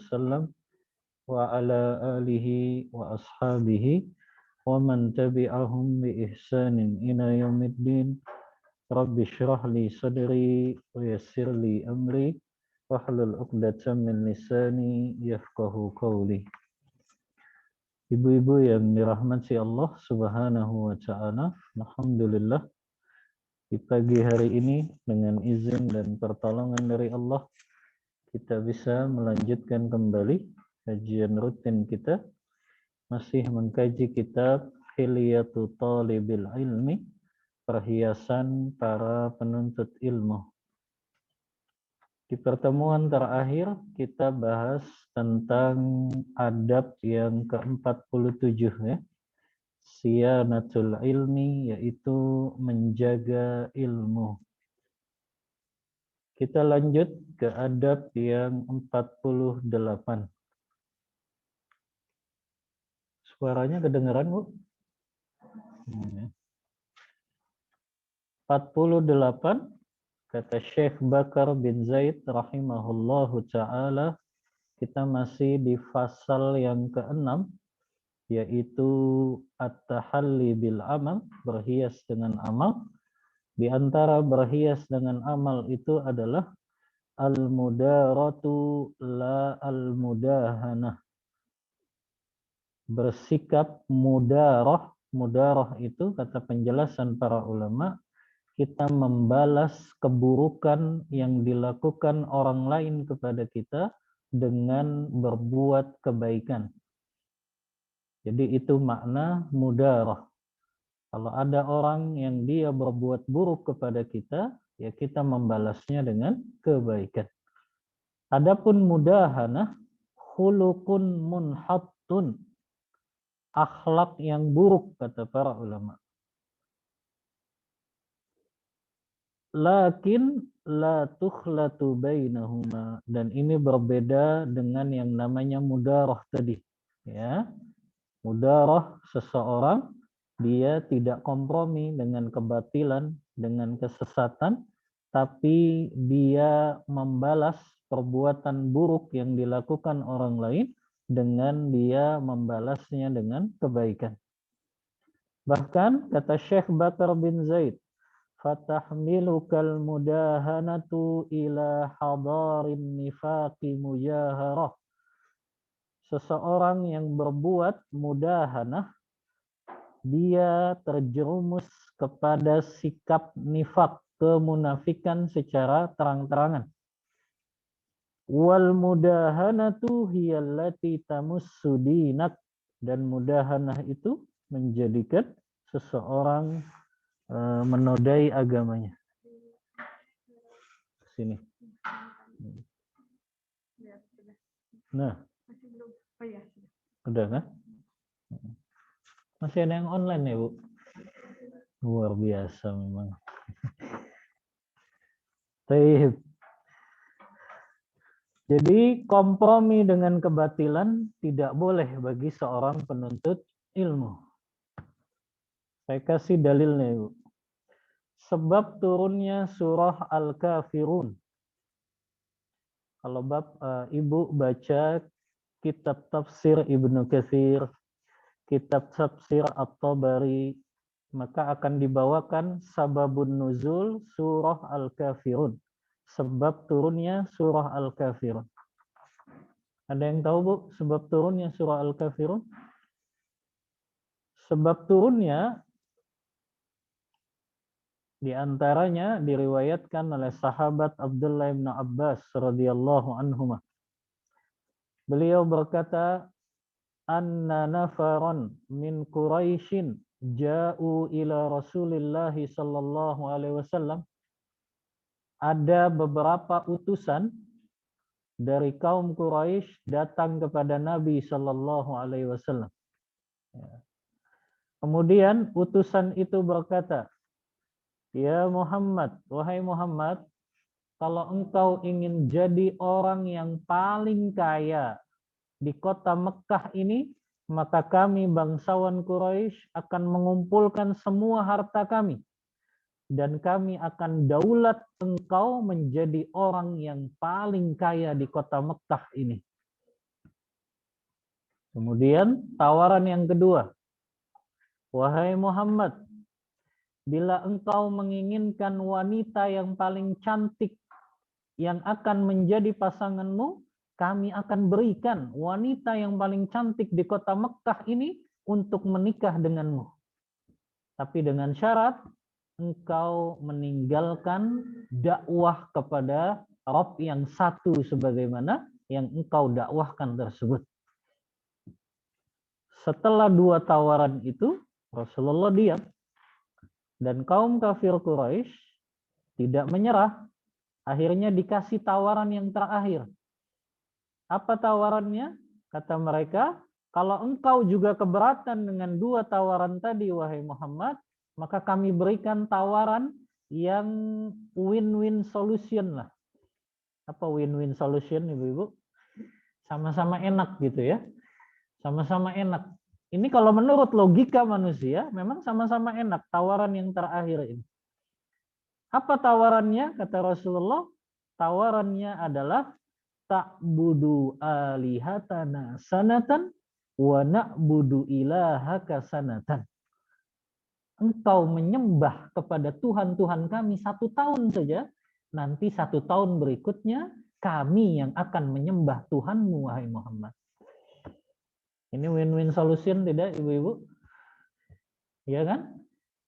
wasallam wa ala alihi wa ashabihi wa man tabi'ahum bi ihsanin ila yaumiddin. Rabbi shrah li sadri wa yassir li amri wahlul 'uqdatam min lisani yafqahu qawli. Ibu-ibu yang dirahmati Allah Subhanahu wa taala, alhamdulillah di pagi hari ini dengan izin dan pertolongan dari Allah kita bisa melanjutkan kembali kajian rutin kita, masih mengkaji kitab Hilyatul Talibil Ilmi, perhiasan para penuntut ilmu. Di pertemuan terakhir kita bahas tentang adab yang ke-47 ya. Siyanatul ilmi, yaitu menjaga ilmu. Kita lanjut ke adab yang 48. Suaranya kedengaran, Bu? 48, kata Syekh Bakar bin Zaid rahimahullahu ta'ala, kita masih di fasal yang ke-6, yaitu at-tahalli bil amal, berhias dengan amal. Di antara berhias dengan amal itu adalah al-mudaratu la al-mudahanah. Bersikap mudarah. Mudarah itu kata penjelasan para ulama, kita membalas keburukan yang dilakukan orang lain kepada kita dengan berbuat kebaikan. Jadi itu makna mudarah. Kalau ada orang yang dia berbuat buruk kepada kita, ya kita membalasnya dengan kebaikan. Adapun mudahanah, khuluqun munhattun, akhlak yang buruk kata para ulama. Lakin la tukhlatu bainahuma, dan ini berbeda dengan yang namanya mudarah tadi. Ya, mudarah seseorang dia tidak kompromi dengan kebatilan, dengan kesesatan, tapi dia membalas perbuatan buruk yang dilakukan orang lain dengan dia membalasnya dengan kebaikan. Bahkan kata Syekh Bakar bin Zaid, fatahmilukal mudahanatu ila hadarin nifaqi mujaharah. Seseorang yang berbuat mudahanah, dia terjerumus kepada sikap nifak, kemunafikan secara terang-terangan. Wal mudahanatu hiyallati tamussu dinak, dan mudahanah itu menjadikan seseorang menodai agamanya. Sini. Nah, udah kan? Masih ada yang online ya, Bu? Luar biasa memang. Baik. Jadi kompromi dengan kebatilan tidak boleh bagi seorang penuntut ilmu. Saya kasih dalilnya, Bu. Sebab turunnya surah Al-Kafirun. Kalau Ibu baca kitab tafsir Ibnu Katsir, kitab tafsir At-Tabari, maka akan dibawakan sababun nuzul surah Al-Kafirun. Sebab turunnya surah Al-Kafirun. Ada yang tahu, Bu, sebab turunnya surah Al-Kafirun? Sebab turunnya di antaranya diriwayatkan oleh sahabat Abdullah bin Abbas radhiyallahu anhuma. Beliau berkata, anna nafaran min Quraisyin ja'u ila Rasulillah sallallahu alaihi wasallam. Ada beberapa utusan dari kaum Quraisy datang kepada Nabi sallallahu alaihi wasallam. Kemudian utusan itu berkata, "Ya Muhammad, wahai Muhammad, kalau engkau ingin jadi orang yang paling kaya di kota Mekah ini, maka kami bangsawan Quraisy akan mengumpulkan semua harta kami dan kami akan daulat engkau menjadi orang yang paling kaya di kota Mekah ini." Kemudian tawaran yang kedua, wahai Muhammad, bila engkau menginginkan wanita yang paling cantik yang akan menjadi pasanganmu, kami akan berikan wanita yang paling cantik di kota Mekkah ini untuk menikah denganmu. Tapi dengan syarat engkau meninggalkan dakwah kepada Rabb yang satu sebagaimana yang engkau dakwahkan tersebut. Setelah 2 tawaran itu, Rasulullah diam. Dan kaum kafir Quraisy tidak menyerah. Akhirnya dikasih tawaran yang terakhir. Apa tawarannya? Kata mereka, kalau engkau juga keberatan dengan 2 tawaran tadi, wahai Muhammad, maka kami berikan tawaran yang win-win solution lah. Apa win-win solution, Ibu-ibu? Sama-sama enak gitu ya. Sama-sama enak. Ini kalau menurut logika manusia, memang sama-sama enak tawaran yang terakhir ini. Apa tawarannya? Kata Rasulullah, tawarannya adalah ta'budu alihatana sanatan wa na'budu ilahaka sanatan. Engkau menyembah kepada Tuhan-Tuhan kami 1 tahun saja, nanti 1 tahun berikutnya kami yang akan menyembah Tuhanmu, wahai Muhammad. Ini win-win solution tidak, Ibu-ibu? Ya kan?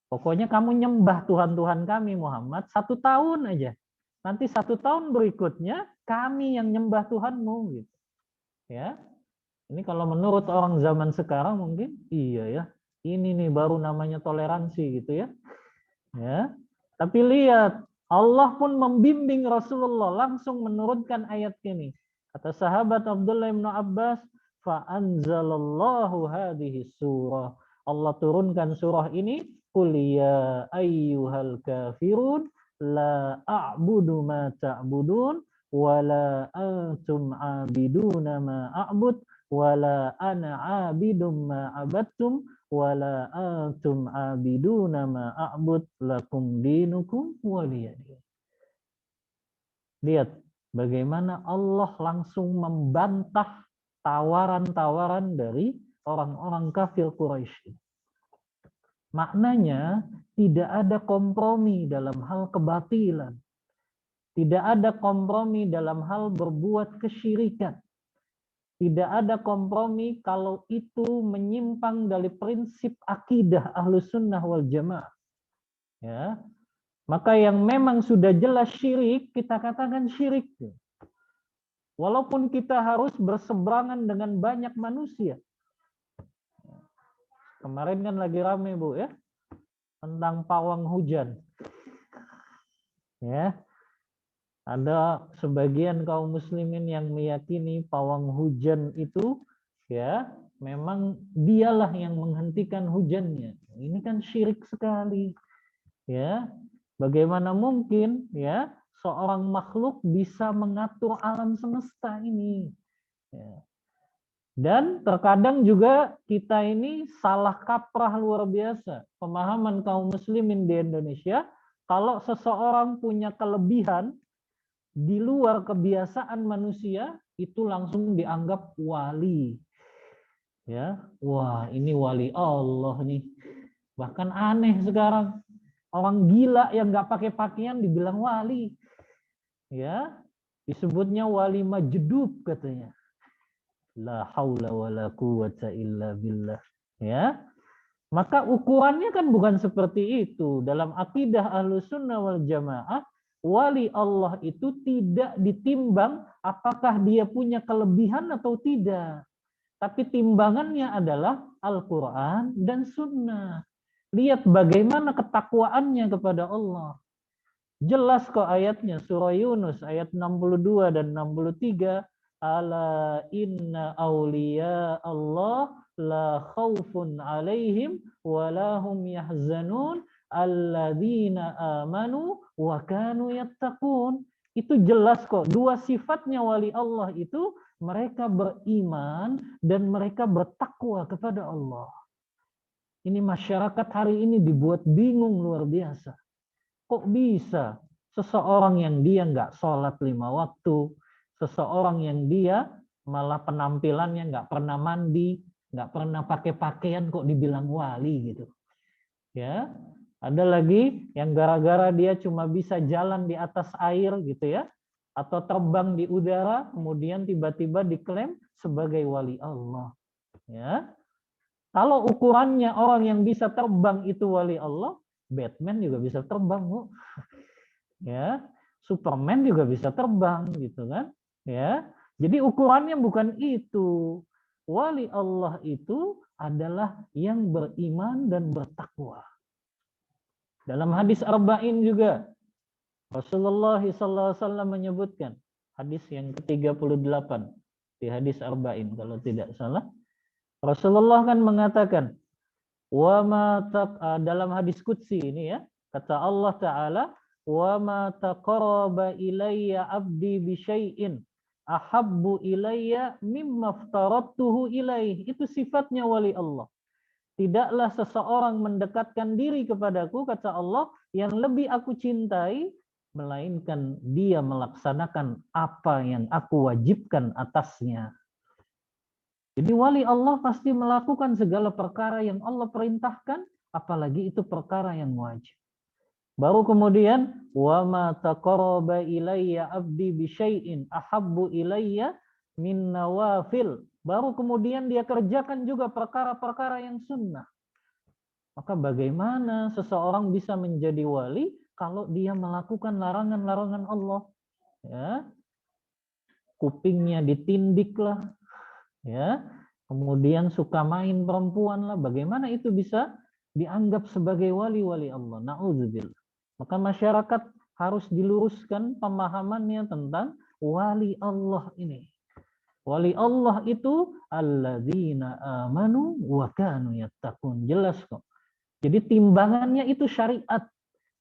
Pokoknya kamu nyembah Tuhan-Tuhan kami, Muhammad, 1 tahun aja. Nanti 1 tahun berikutnya kami yang nyembah Tuhanmu. Gitu. Ya, ini kalau menurut orang zaman sekarang mungkin iya ya. Ini nih baru namanya toleransi gitu ya. Ya. Tapi lihat, Allah pun membimbing Rasulullah langsung menurunkan ayat ini. Kata sahabat Abdullah bin Abbas, fa'anzalallahu hadhihi surah. Allah turunkan surah ini, qul ya ayyuhal kafirun la a'budu ma ta'budun wa la antum 'abiduna ma a'bud wa la ana 'abidum ma 'abadtum wa la antum 'abiduna ma a'bud lakum dinukum waliyadin. Lihat bagaimana Allah langsung membantah tawaran-tawaran dari orang-orang kafir Quraisy. Maknanya tidak ada kompromi dalam hal kebatilan. Tidak ada kompromi dalam hal berbuat kesyirikan. Tidak ada kompromi kalau itu menyimpang dari prinsip akidah Ahlus Sunnah wal Jamaah. Ya. Maka yang memang sudah jelas syirik, kita katakan syirik. Walaupun kita harus berseberangan dengan banyak manusia. Kemarin kan lagi rame, Bu, ya, tentang pawang hujan. Ya. Ada sebagian kaum muslimin yang meyakini pawang hujan itu ya memang dialah yang menghentikan hujannya. Ini kan syirik sekali. Ya. Bagaimana mungkin ya seorang makhluk bisa mengatur alam semesta ini? Ya. Dan terkadang juga kita ini salah kaprah luar biasa. Pemahaman kaum muslimin di Indonesia, kalau seseorang punya kelebihan di luar kebiasaan manusia, itu langsung dianggap wali. Ya, wah ini wali Allah nih. Bahkan aneh sekarang. Orang gila yang nggak pakai pakaian dibilang wali. Ya, disebutnya wali majdub katanya. La haula wala quwata illa billah. Ya. Maka ukurannya kan bukan seperti itu. Dalam akidah Ahlussunnah wal Jamaah, wali Allah itu tidak ditimbang apakah dia punya kelebihan atau tidak. Tapi timbangannya adalah Al-Quran dan Sunnah. Lihat bagaimana ketakwaannya kepada Allah. Jelas kok ayatnya, surah Yunus ayat 62 dan 63. Ala inna awliya Allah la khawfun alaihim wa lahum yahzanun alladzina amanu wa kanu yattaqun. Itu jelas kok, 2 sifatnya wali Allah itu mereka beriman dan mereka bertakwa kepada Allah. Ini masyarakat hari ini dibuat bingung luar biasa. Kok bisa seseorang yang dia nggak sholat 5 waktu, seseorang yang dia malah penampilannya nggak pernah mandi, nggak pernah pakai pakaian kok dibilang wali gitu. Ya, ada lagi yang gara-gara dia cuma bisa jalan di atas air gitu ya, atau terbang di udara, kemudian tiba-tiba diklaim sebagai wali Allah. Ya, kalau ukurannya orang yang bisa terbang itu wali Allah, Batman juga bisa terbang, Bu. Ya, Superman juga bisa terbang gitu kan. Ya. Jadi ukurannya bukan itu. Wali Allah itu adalah yang beriman dan bertakwa. Dalam hadis Arba'in juga Rasulullah SAW menyebutkan, hadis yang ke-38 di hadis Arba'in kalau tidak salah. Rasulullah kan mengatakan, dalam hadis qudsi ini ya, kata Allah Ta'ala, wa ma taqarraba ilayya abdi bi syai'in ahabbu ilayya mimma aftaradtuhu ilaih. Itu sifatnya wali Allah. Tidaklah seseorang mendekatkan diri kepadaku, kata Allah, yang lebih aku cintai, melainkan dia melaksanakan apa yang aku wajibkan atasnya. Jadi wali Allah pasti melakukan segala perkara yang Allah perintahkan, apalagi itu perkara yang wajib. Baru kemudian, wa ma taqarraba ilayya abdi bi syai'in ahabbu ilayya min nawafil. Baru kemudian dia kerjakan juga perkara-perkara yang sunnah. Maka bagaimana seseorang bisa menjadi wali kalau dia melakukan larangan-larangan Allah? Ya, kupingnya ditindik lah, ya, kemudian suka main perempuan lah, bagaimana itu bisa dianggap sebagai wali-wali Allah? Na'udzubillah. Maka masyarakat harus diluruskan pemahamannya tentang wali Allah ini. Wali Allah itu alladzina amanu wa kanu yattaqun. Jelas kok. Jadi timbangannya itu syariat,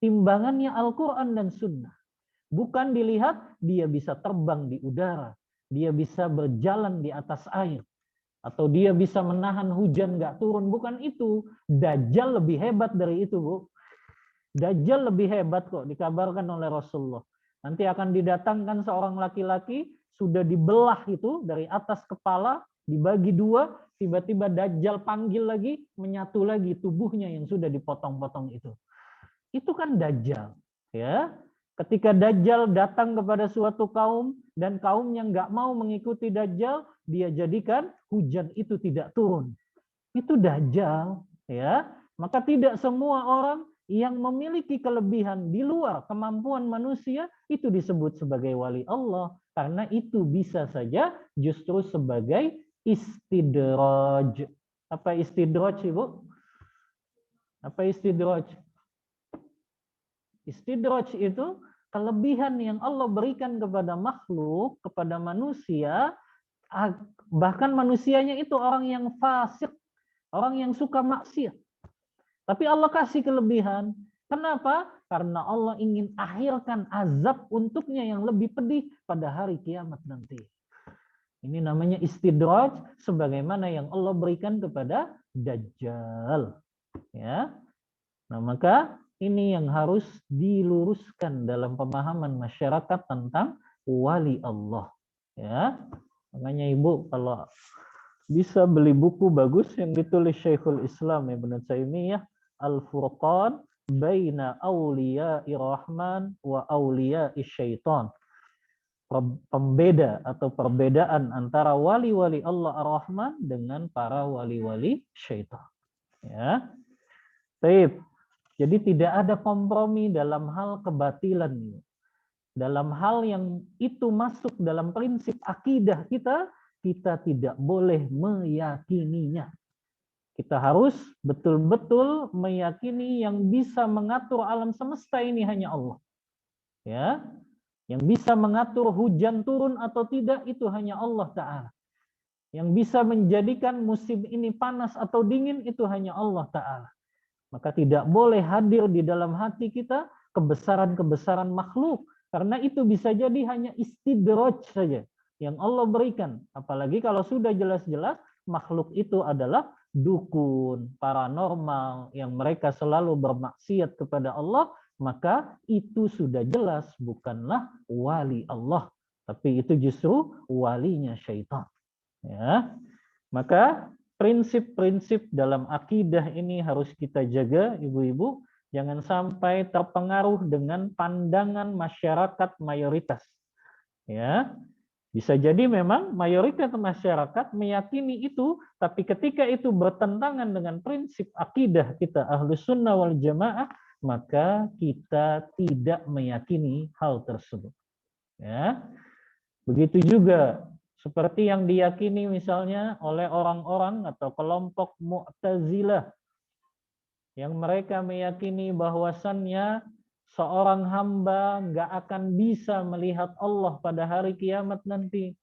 timbangannya Al-Quran dan Sunnah. Bukan dilihat dia bisa terbang di udara, dia bisa berjalan di atas air, atau dia bisa menahan hujan nggak turun. Bukan itu. Dajjal lebih hebat dari itu, Bu. Dajjal lebih hebat kok, dikabarkan oleh Rasulullah. Nanti akan didatangkan seorang laki-laki, sudah dibelah itu dari atas kepala, dibagi dua, tiba-tiba Dajjal panggil lagi, menyatu lagi tubuhnya yang sudah dipotong-potong itu. Itu kan Dajjal. Ya, ketika Dajjal datang kepada suatu kaum dan kaumnya nggak mau mengikuti Dajjal, dia jadikan hujan itu tidak turun. Itu Dajjal, ya. Maka tidak semua orang yang memiliki kelebihan di luar kemampuan manusia itu disebut sebagai wali Allah, karena itu bisa saja justru sebagai istidraj. Apa istidraj, Ibu? Apa istidraj? Istidraj itu kelebihan yang Allah berikan kepada makhluk, kepada manusia, bahkan manusianya itu orang yang fasik, orang yang suka maksiat. Tapi Allah kasih kelebihan. Kenapa? Karena Allah ingin akhirkan azab untuknya yang lebih pedih pada hari kiamat nanti. Ini namanya istidraj, sebagaimana yang Allah berikan kepada Dajjal. Ya. Nah, maka ini yang harus diluruskan dalam pemahaman masyarakat tentang wali Allah. Ya, makanya Ibu kalau bisa beli buku bagus yang ditulis Syekhul Islam Ibnu Taimiyah, Al-Furqan Baina Auliya'i Rahman wa Auliya'i Syaitan. Pembeda atau perbedaan antara wali-wali Allah Ar-Rahman dengan para wali-wali syaitan. Ya. Baik. Jadi tidak ada kompromi dalam hal kebatilan. Dalam hal yang itu masuk dalam prinsip akidah kita, kita tidak boleh meyakininya. Kita harus betul-betul meyakini yang bisa mengatur alam semesta ini hanya Allah. Ya, yang bisa mengatur hujan turun atau tidak itu hanya Allah Ta'ala. Yang bisa menjadikan musim ini panas atau dingin itu hanya Allah Ta'ala. Maka tidak boleh hadir di dalam hati kita kebesaran-kebesaran makhluk. Karena itu bisa jadi hanya istidraj saja yang Allah berikan. Apalagi kalau sudah jelas-jelas makhluk itu adalah dukun, paranormal, yang mereka selalu bermaksiat kepada Allah, maka itu sudah jelas bukanlah wali Allah. Tapi itu justru walinya syaitan. Ya, maka prinsip-prinsip dalam akidah ini harus kita jaga, ibu-ibu. Jangan sampai terpengaruh dengan pandangan masyarakat mayoritas. Ya, bisa jadi memang mayoritas masyarakat meyakini itu, tapi ketika itu bertentangan dengan prinsip akidah kita Ahlus Sunnah wal Jamaah, maka kita tidak meyakini hal tersebut. Ya, begitu juga seperti yang diyakini misalnya oleh orang-orang atau kelompok Mu'tazilah yang mereka meyakini bahwasannya seorang hamba nggak akan bisa melihat Allah pada hari kiamat nanti.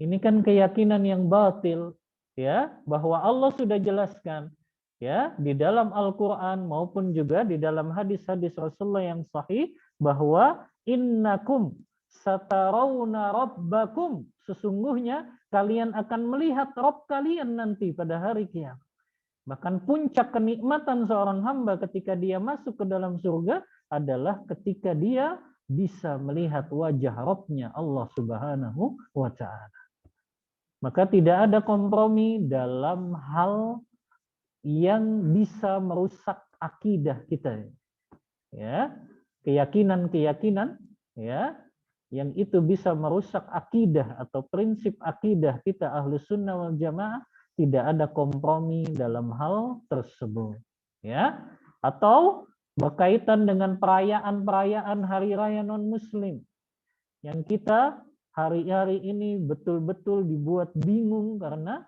Ini kan keyakinan yang batil, ya, bahwa Allah sudah jelaskan ya di dalam Al-Qur'an maupun juga di dalam hadis-hadis Rasulullah yang sahih bahwa innakum satarawna rabbakum, sesungguhnya kalian akan melihat Rabb kalian nanti pada hari kiamat. Bahkan puncak kenikmatan seorang hamba ketika dia masuk ke dalam surga adalah ketika dia bisa melihat wajah Rabb-nya Allah Subhanahu wa ta'ala. Maka tidak ada kompromi dalam hal yang bisa merusak akidah kita. Ya, keyakinan-keyakinan ya yang itu bisa merusak akidah atau prinsip akidah kita Ahlus Sunnah wal Jamaah, tidak ada kompromi dalam hal tersebut. Ya, atau berkaitan dengan perayaan-perayaan hari raya non-muslim yang kita hari-hari ini betul-betul dibuat bingung karena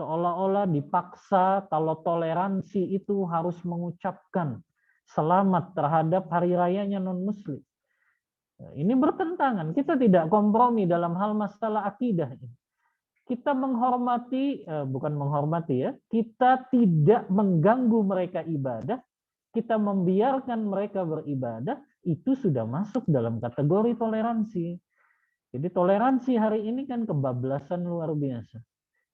seolah-olah dipaksa kalau toleransi itu harus mengucapkan selamat terhadap hari rayanya non-muslim. Ini bertentangan. Kita tidak kompromi dalam hal masalah akidah ini. Kita menghormati, bukan menghormati ya, kita tidak mengganggu mereka ibadah, kita membiarkan mereka beribadah, itu sudah masuk dalam kategori toleransi. Jadi toleransi hari ini kan kebablasan luar biasa.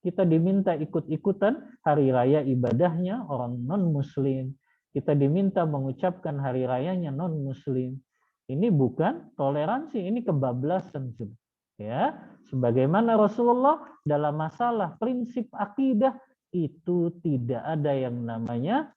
Kita diminta ikut-ikutan hari raya ibadahnya orang non-muslim. Kita diminta mengucapkan hari rayanya non-muslim. Ini bukan toleransi, ini kebablasan. Ya, sebagaimana Rasulullah dalam masalah prinsip akidah itu tidak ada yang namanya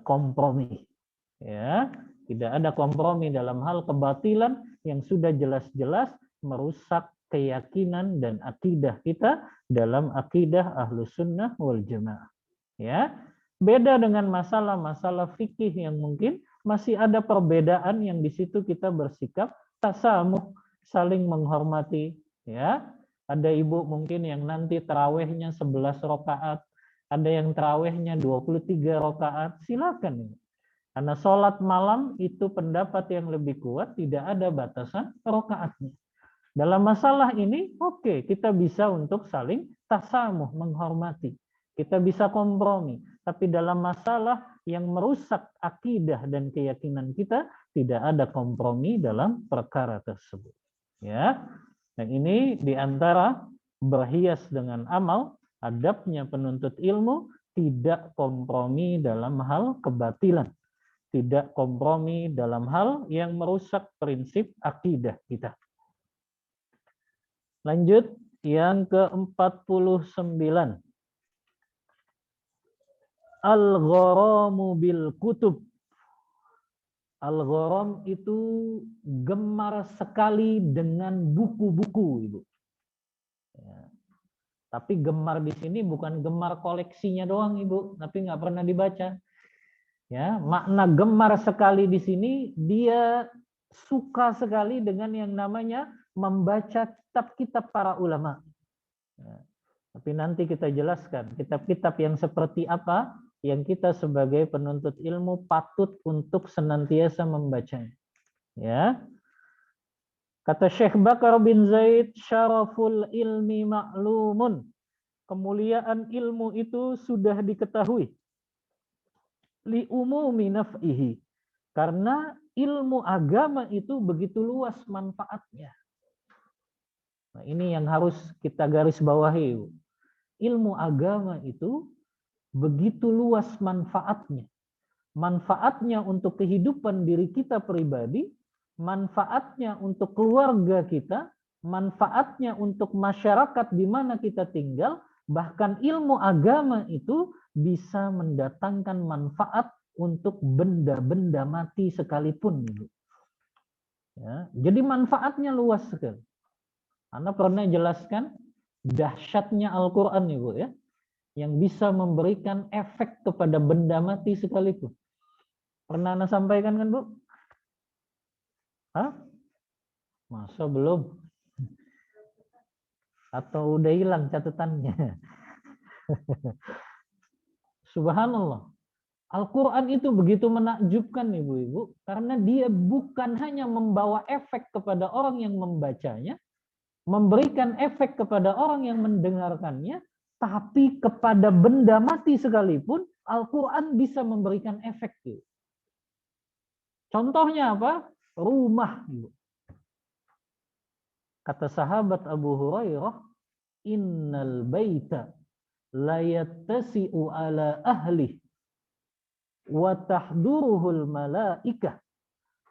kompromi. Ya, tidak ada kompromi dalam hal kebatilan yang sudah jelas-jelas merusak keyakinan dan akidah kita dalam akidah Ahlus Sunnah wal Jamaah. Ya, beda dengan masalah-masalah fikih yang mungkin masih ada perbedaan yang di situ kita bersikap tasamuh, saling menghormati. Ya, ada ibu mungkin yang nanti tarawehnya 11 rakaat, ada yang tarawehnya 23 rakaat, silakan. Karena sholat malam itu pendapat yang lebih kuat, tidak ada batasan rakaatnya. Dalam masalah ini, oke, kita bisa untuk saling tasamuh, menghormati. Kita bisa kompromi. Tapi dalam masalah yang merusak akidah dan keyakinan kita, tidak ada kompromi dalam perkara tersebut. Ya, dan ini diantara berhias dengan amal, adabnya penuntut ilmu, tidak kompromi dalam hal kebatilan. Tidak kompromi dalam hal yang merusak prinsip akidah kita. Lanjut yang ke-49. Al-gharamu bil kutub. Al-gharam itu gemar sekali dengan buku-buku, Ibu. Ya. Tapi gemar di sini bukan gemar koleksinya doang, Ibu, tapi nggak pernah dibaca. Ya, makna gemar sekali di sini dia suka sekali dengan yang namanya membaca kitab-kitab para ulama. Ya. Tapi nanti kita jelaskan kitab-kitab yang seperti apa yang kita sebagai penuntut ilmu patut untuk senantiasa membacanya. Ya. Kata Syekh Bakar bin Zaid, syaraful ilmi ma'lumun. Kemuliaan ilmu itu sudah diketahui. Li umumi naf'ihi. Karena ilmu agama itu begitu luas manfaatnya. Nah, ini yang harus kita garis bawahi. Ilmu agama itu begitu luas manfaatnya. Manfaatnya untuk kehidupan diri kita pribadi, manfaatnya untuk keluarga kita, manfaatnya untuk masyarakat di mana kita tinggal, bahkan ilmu agama itu bisa mendatangkan manfaat untuk benda-benda mati sekalipun, Ibu. Ya, jadi manfaatnya luas sekali. Anda pernah jelaskan dahsyatnya Al-Quran, Ibu, ya, yang bisa memberikan efek kepada benda mati sekalipun. Pernah Anda sampaikan kan, Bu? Hah? Masa belum? Atau udah hilang catatannya? Subhanallah. Al-Quran itu begitu menakjubkan, Ibu-ibu, karena dia bukan hanya membawa efek kepada orang yang membacanya, memberikan efek kepada orang yang mendengarkannya, tapi kepada benda mati sekalipun, Al-Quran bisa memberikan efek. Contohnya apa? Rumah. Kata sahabat Abu Hurairah, innal baita la yattasi'u ala ahli wa tahduruhul malaikah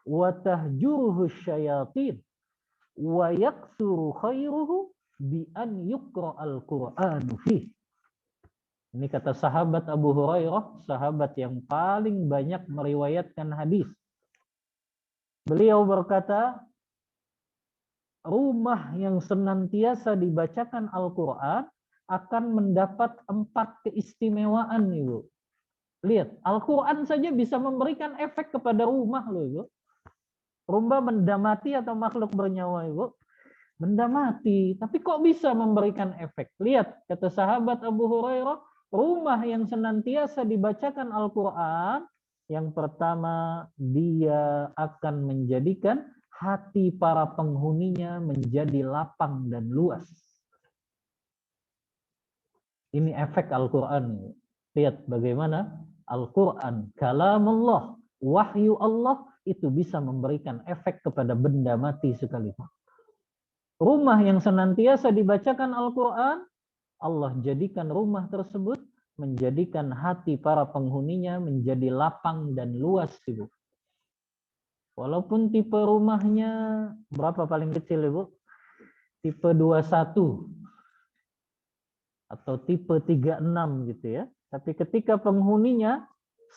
wa tahjuruhu syayatin wa yaksuru khairuhu bi an yuqra al-Qur'anu fih. Ini kata sahabat Abu Hurairah, sahabat yang paling banyak meriwayatkan hadis. Beliau berkata, rumah yang senantiasa dibacakan Al-Quran akan mendapat 4 keistimewaan, Ibu. Lihat, Al-Quran saja bisa memberikan efek kepada rumah, loh, Ibu. Rumah benda mati atau makhluk bernyawa, Ibu? Benda mati. Tapi kok bisa memberikan efek? Lihat, kata sahabat Abu Hurairah, rumah yang senantiasa dibacakan Al-Quran, yang pertama, dia akan menjadikan hati para penghuninya menjadi lapang dan luas. Ini efek Al-Quran. Lihat bagaimana Al-Quran, kalamullah, wahyu Allah, itu bisa memberikan efek kepada benda mati sekalipun. Rumah yang senantiasa dibacakan Al-Quran, Allah jadikan rumah tersebut menjadikan hati para penghuninya menjadi lapang dan luas, Ibu. Walaupun tipe rumahnya berapa paling kecil, Ibu? Tipe 21 atau tipe 36 gitu ya. Tapi ketika penghuninya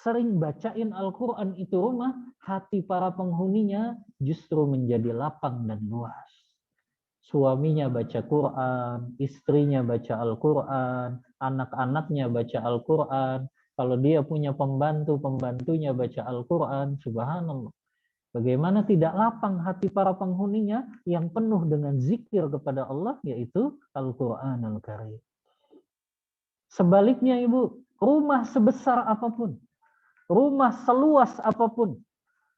sering bacain Al-Quran itu rumah, hati para penghuninya justru menjadi lapang dan luas. Suaminya baca Quran, istrinya baca Al-Quran, anak-anaknya baca Al-Quran. Kalau dia punya pembantu, pembantunya baca Al-Quran, subhanallah. Bagaimana tidak lapang hati para penghuninya yang penuh dengan zikir kepada Allah, yaitu Al-Quran Al-Karim. Sebaliknya, Ibu, rumah sebesar apapun, rumah seluas apapun,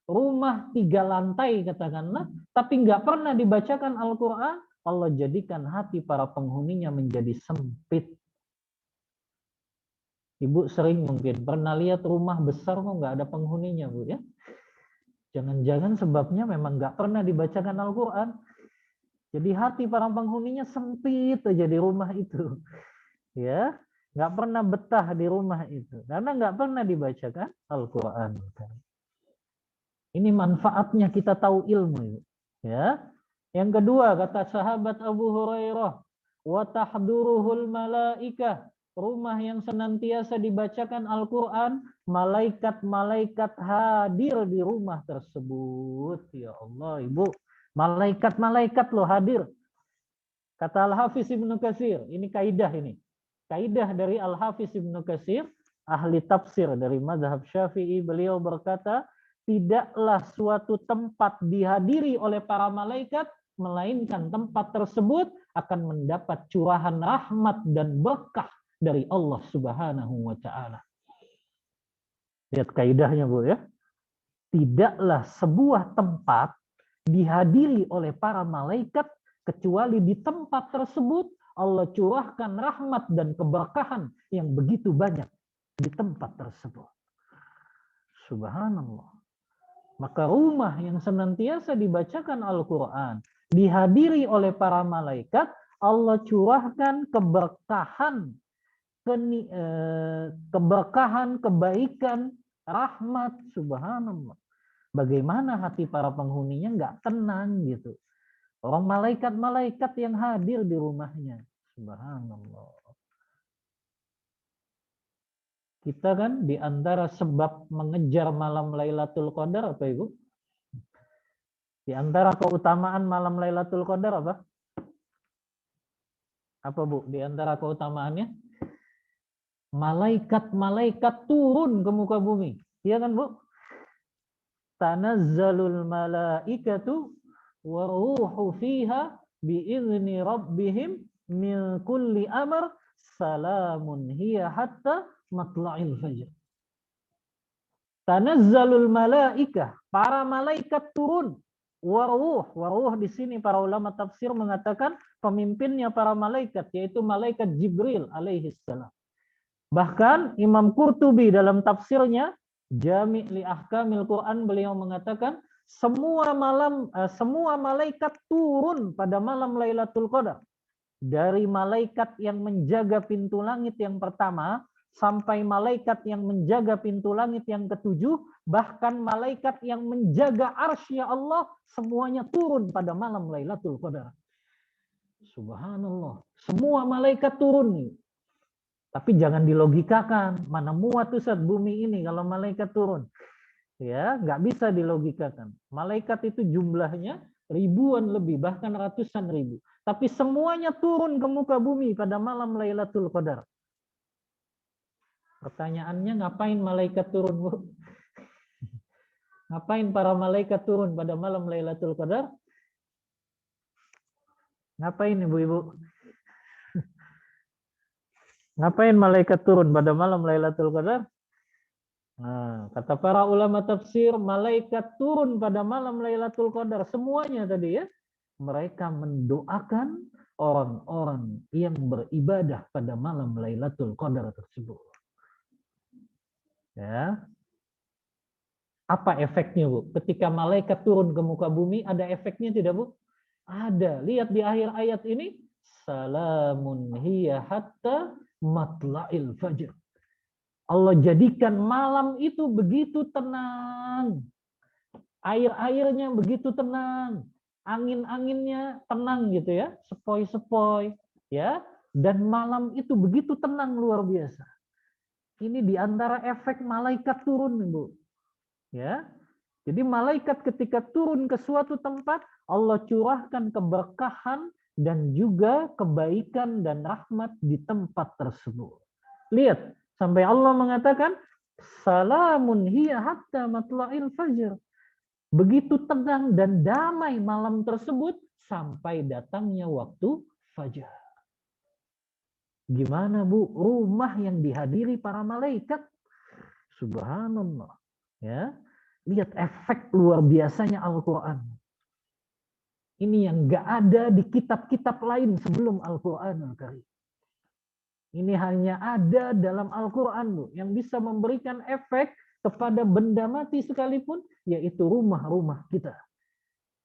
rumah 3 lantai katakanlah, tapi nggak pernah dibacakan Al-Quran, Allah jadikan hati para penghuninya menjadi sempit. Ibu sering mungkin pernah lihat rumah besar kok nggak ada penghuninya, Bu, ya? Jangan-jangan sebabnya memang nggak pernah dibacakan Al-Quran. Jadi hati para penghuninya sempit aja di rumah itu. Ya, nggak pernah betah di rumah itu. Karena nggak pernah dibacakan Al-Quran. Ini manfaatnya kita tahu ilmu. Ya. Yang kedua, kata sahabat Abu Hurairah, wa tahduruhul malaikah. Rumah yang senantiasa dibacakan Al-Quran, malaikat-malaikat hadir di rumah tersebut. Ya Allah, Ibu. Malaikat-malaikat loh hadir. Kata Al-Hafiz Ibnu Katsir, ini kaidah ini. Kaidah dari Al-Hafiz Ibnu Katsir, ahli tafsir dari mazhab Syafi'i, beliau berkata, tidaklah suatu tempat dihadiri oleh para malaikat, melainkan tempat tersebut akan mendapat curahan rahmat dan berkah dari Allah Subhanahu wa Ta'ala. Lihat kaidahnya, Bu, ya. Tidaklah sebuah tempat dihadiri oleh para malaikat kecuali di tempat tersebut Allah curahkan rahmat dan keberkahan yang begitu banyak di tempat tersebut. Subhanallah. Maka rumah yang senantiasa dibacakan Al-Quran, dihadiri oleh para malaikat, Allah curahkan keberkahan, kebaikan, rahmat, subhanallah. Bagaimana hati para penghuninya nggak tenang gitu. Orang malaikat-malaikat yang hadir di rumahnya. Subhanallah. Kita kan di antara sebab mengejar malam Lailatul Qadar apa Ibu? Di antara keutamaan malam Lailatul Qadar apa? Apa Bu? Di antara keutamaannya? Malaikat-malaikat turun ke muka bumi. Iya kan Bu? Tanazzalul malaikatu wa ruhu fiha biizni rabbihim min kulli amr salamun hiya hatta matla'il fajr. Tanazzalul malaikah, para malaikat turun. Waruh di sini para ulama tafsir mengatakan pemimpinnya para malaikat yaitu malaikat Jibril alaihi salam. Bahkan Imam Qurtubi dalam tafsirnya Jami' li Ahkamil Quran beliau mengatakan semua malaikat turun pada malam Lailatul Qadar. Dari malaikat yang menjaga pintu langit yang pertama sampai malaikat yang menjaga pintu langit yang ketujuh, bahkan malaikat yang menjaga arsy Allah, semuanya turun pada malam Lailatul Qadar. Subhanallah. Semua malaikat turun. Tapi jangan dilogikakan. Mana muat Ustaz bumi ini kalau malaikat turun. Ya, nggak bisa dilogikakan. Malaikat itu jumlahnya ribuan lebih, bahkan ratusan ribu. Tapi semuanya turun ke muka bumi pada malam Lailatul Qadar. Pertanyaannya, ngapain malaikat turun, Bu? Ngapain para malaikat turun pada malam Lailatul Qadar? Ngapain Ibu-ibu? Ngapain malaikat turun pada malam Lailatul Qadar? Nah, kata para ulama tafsir, malaikat turun pada malam Lailatul Qadar. Semuanya tadi ya. Mereka mendoakan orang-orang yang beribadah pada malam Lailatul Qadar tersebut. Ya. Apa efeknya, Bu? Ketika malaikat turun ke muka bumi, ada efeknya tidak, Bu? Ada. Lihat di akhir ayat ini, salamun hiya hatta matla'il fajr. Allah jadikan malam itu begitu tenang. Air-airnya begitu tenang. Angin-anginnya tenang gitu ya, sepoi-sepoi ya. Dan malam itu begitu tenang luar biasa. Ini diantara efek malaikat turun, Bu. Ya, jadi malaikat ketika turun ke suatu tempat, Allah curahkan keberkahan dan juga kebaikan dan rahmat di tempat tersebut. Lihat, sampai Allah mengatakan, salamun hiya hatta matla'il fajr. Begitu tenang dan damai malam tersebut sampai datangnya waktu fajar. Gimana Bu, rumah yang dihadiri para malaikat? Subhanallah. Ya, lihat efek luar biasanya Al-Quran. Ini yang gak ada di kitab-kitab lain sebelum Al-Quran Al-Karim. Ini hanya ada dalam Al-Quran, Bu, yang bisa memberikan efek kepada benda mati sekalipun, yaitu rumah-rumah kita.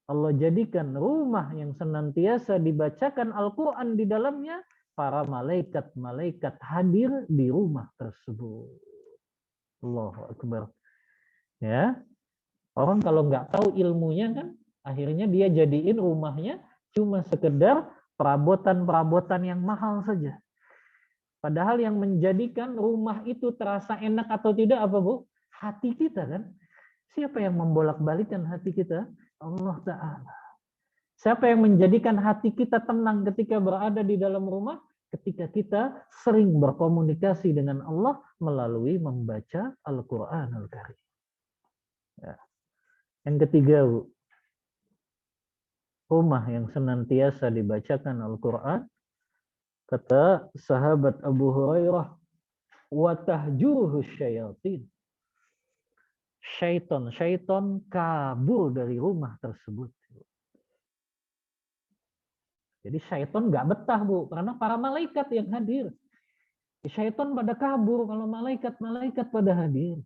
Allah jadikan rumah yang senantiasa dibacakan Al-Quran di dalamnya, para malaikat-malaikat hadir di rumah tersebut. Allahu Akbar. Ya, orang kalau nggak tahu ilmunya kan, akhirnya dia jadiin rumahnya cuma sekedar perabotan-perabotan yang mahal saja. Padahal yang menjadikan rumah itu terasa enak atau tidak apa, Bu? Hati kita kan. Siapa yang membolak-balikan hati kita? Allah Ta'ala. Siapa yang menjadikan hati kita tenang ketika berada di dalam rumah? Ketika kita sering berkomunikasi dengan Allah melalui membaca Al-Quran Al-Karim. Ya. Yang ketiga, Bu, rumah yang senantiasa dibacakan Al-Quran, kata sahabat Abu Hurairah, wa tahjuruhu syayatin. Syaitan kabur dari rumah tersebut. Jadi syaitan nggak betah, Bu, karena para malaikat yang hadir. Syaitan pada kabur kalau malaikat-malaikat pada hadir.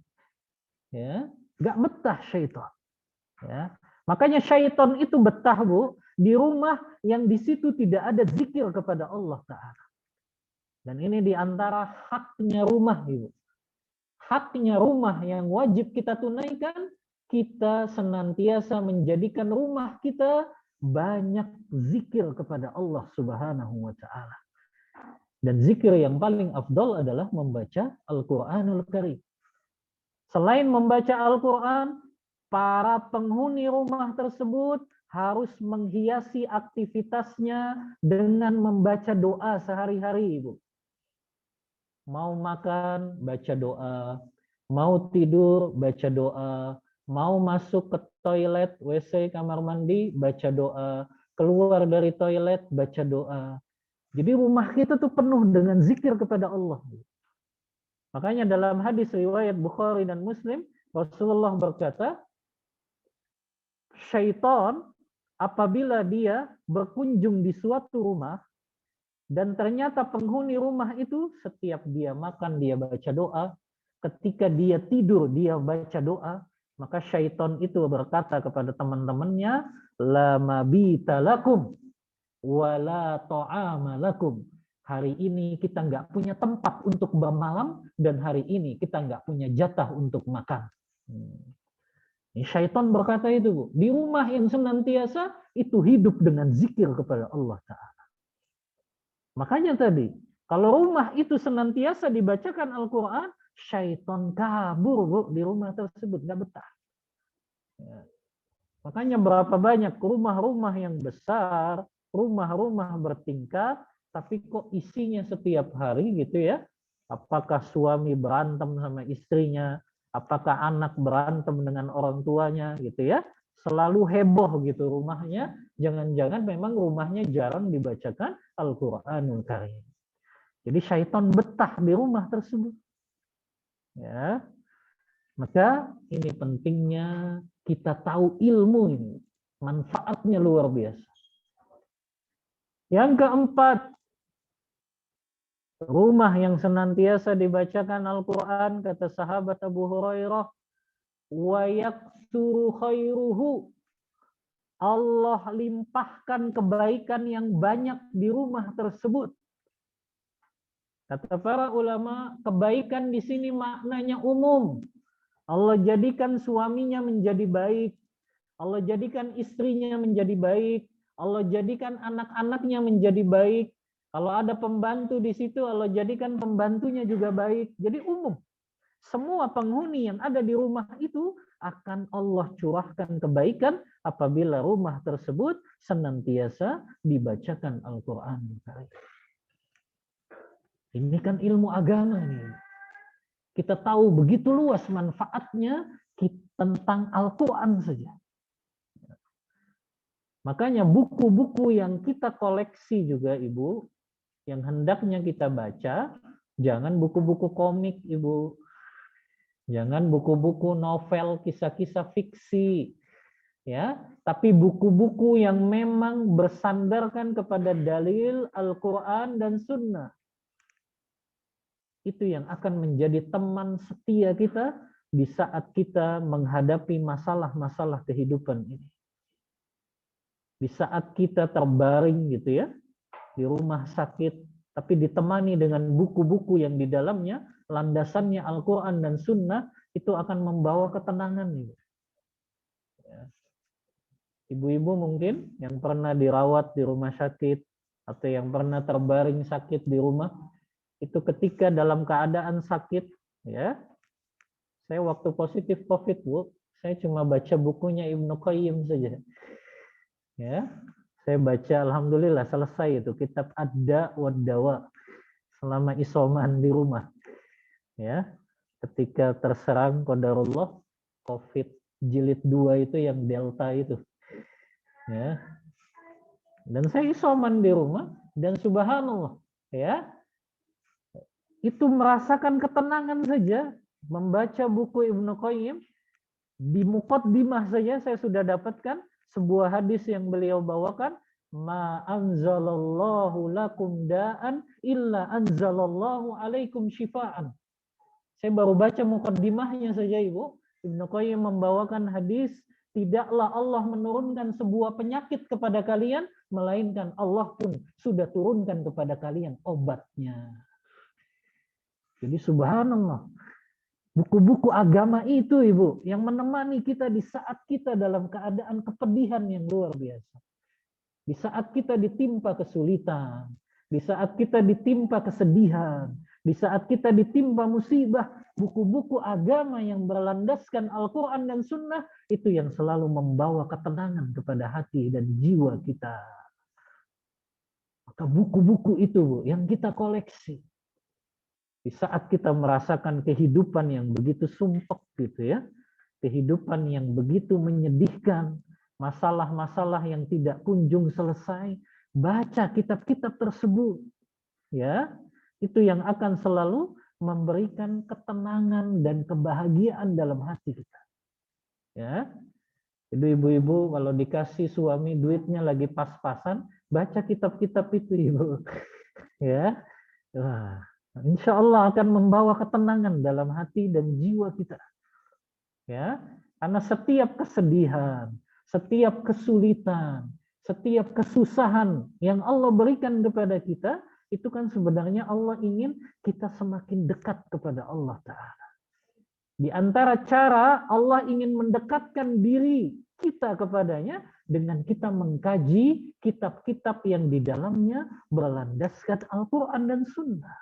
Ya, nggak betah syaitan. Ya. Makanya syaitan itu betah, Bu, di rumah yang di situ tidak ada zikir kepada Allah Ta'ala. Dan ini diantara haknya rumah, Ibu. Haknya rumah yang wajib kita tunaikan, kita senantiasa menjadikan rumah kita banyak zikir kepada Allah Subhanahu wa taala. Dan zikir yang paling afdol adalah membaca Al-Qur'anul Karim. Selain membaca Al-Quran, para penghuni rumah tersebut harus menghiasi aktivitasnya dengan membaca doa sehari-hari, Ibu. Mau makan, baca doa. Mau tidur, baca doa. Mau masuk ke toilet, WC, kamar mandi, baca doa. Keluar dari toilet, baca doa. Jadi rumah kita tuh penuh dengan zikir kepada Allah. Makanya dalam hadis riwayat Bukhari dan Muslim, Rasulullah berkata, syaitan apabila dia berkunjung di suatu rumah, dan ternyata penghuni rumah itu setiap dia makan, dia baca doa, ketika dia tidur, dia baca doa, maka syaitan itu berkata kepada teman-temannya, la mabita lakum, wa la ta'ama lakum. Hari ini kita nggak punya tempat untuk bermalam, dan hari ini kita nggak punya jatah untuk makan. Ini syaitan berkata itu, Bu. Di rumah yang senantiasa itu hidup dengan zikir kepada Allah Ta'ala. Makanya tadi, kalau rumah itu senantiasa dibacakan Al-Quran, syaitan kabur, Bu, di rumah tersebut, nggak betah. Ya. Makanya berapa banyak rumah-rumah yang besar, rumah-rumah bertingkat, tapi kok isinya setiap hari gitu ya. Apakah suami berantem sama istrinya, apakah anak berantem dengan orang tuanya gitu ya. Selalu heboh gitu rumahnya, jangan-jangan memang rumahnya jarang dibacakan Al-Qur'anul Karim. Jadi syaitan betah di rumah tersebut. Ya. Maka ini pentingnya kita tahu ilmu ini. Manfaatnya luar biasa. Yang keempat, rumah yang senantiasa dibacakan Al-Quran, kata sahabat Abu Hurairah, wa yaksuru khairuhu. Allah limpahkan kebaikan yang banyak di rumah tersebut. Kata para ulama, kebaikan di sini maknanya umum. Allah jadikan suaminya menjadi baik. Allah jadikan istrinya menjadi baik. Allah jadikan anak-anaknya menjadi baik. Kalau ada pembantu di situ, Allah jadikan pembantunya juga baik. Jadi umum. Semua penghuni yang ada di rumah itu akan Allah curahkan kebaikan apabila rumah tersebut senantiasa dibacakan Al-Quran. Ini kan ilmu agama nih. Kita tahu begitu luas manfaatnya tentang Al-Quran saja. Makanya buku-buku yang kita koleksi juga, Ibu, yang hendaknya kita baca, jangan buku-buku komik, Ibu. Jangan buku-buku novel, kisah-kisah fiksi. Ya, tapi buku-buku yang memang bersandarkan kepada dalil Al-Quran dan Sunnah. Itu yang akan menjadi teman setia kita di saat kita menghadapi masalah-masalah kehidupan ini. Di saat kita terbaring gitu ya, di rumah sakit, tapi ditemani dengan buku-buku yang di dalamnya, landasannya Al-Quran dan Sunnah, itu akan membawa ketenangan. Ibu-ibu mungkin yang pernah dirawat di rumah sakit, atau yang pernah terbaring sakit di rumah, itu ketika dalam keadaan sakit, ya, saya waktu positif COVID, Bu, saya cuma baca bukunya Ibnu Qayyim saja. Ya, saya baca, alhamdulillah selesai itu kitab Ad-Da' wad Dawa selama isoman di rumah. Ya, ketika terserang qadarullah COVID jilid 2 itu yang Delta itu. Ya. Dan saya isoman di rumah dan subhanallah, ya. Itu merasakan ketenangan saja membaca buku Ibnu Qayyim. Di muqaddimah saja saya sudah dapatkan sebuah hadis yang beliau bawakan, ma anzalallahu lakum da'an illa anzalallahu alaikum syifaan. Saya baru baca muqaddimahnya saja, Ibu. Ibnu Qayyim membawakan hadis, tidaklah Allah menurunkan sebuah penyakit kepada kalian, melainkan Allah pun sudah turunkan kepada kalian obatnya. Jadi subhanallah. Buku-buku agama itu, Ibu, yang menemani kita di saat kita dalam keadaan kepedihan yang luar biasa. Di saat kita ditimpa kesulitan, di saat kita ditimpa kesedihan, di saat kita ditimpa musibah, buku-buku agama yang berlandaskan Al-Quran dan Sunnah itu yang selalu membawa ketenangan kepada hati dan jiwa kita. Maka buku-buku itu, Bu, yang kita koleksi. Di saat kita merasakan kehidupan yang begitu sumpek gitu ya, kehidupan yang begitu menyedihkan, masalah-masalah yang tidak kunjung selesai, baca kitab-kitab tersebut, ya, itu yang akan selalu memberikan ketenangan dan kebahagiaan dalam hati kita. Ya, jadi ibu-ibu kalau dikasih suami duitnya lagi pas-pasan, baca kitab-kitab itu, ibu. Ya, wah, insya Allah akan membawa ketenangan dalam hati dan jiwa kita. Ya, karena setiap kesedihan, setiap kesulitan, setiap kesusahan yang Allah berikan kepada kita, itu kan sebenarnya Allah ingin kita semakin dekat kepada Allah Ta'ala. Di antara cara Allah ingin mendekatkan diri kita kepadanya dengan kita mengkaji kitab-kitab yang di dalamnya berlandaskan Al-Quran dan Sunnah.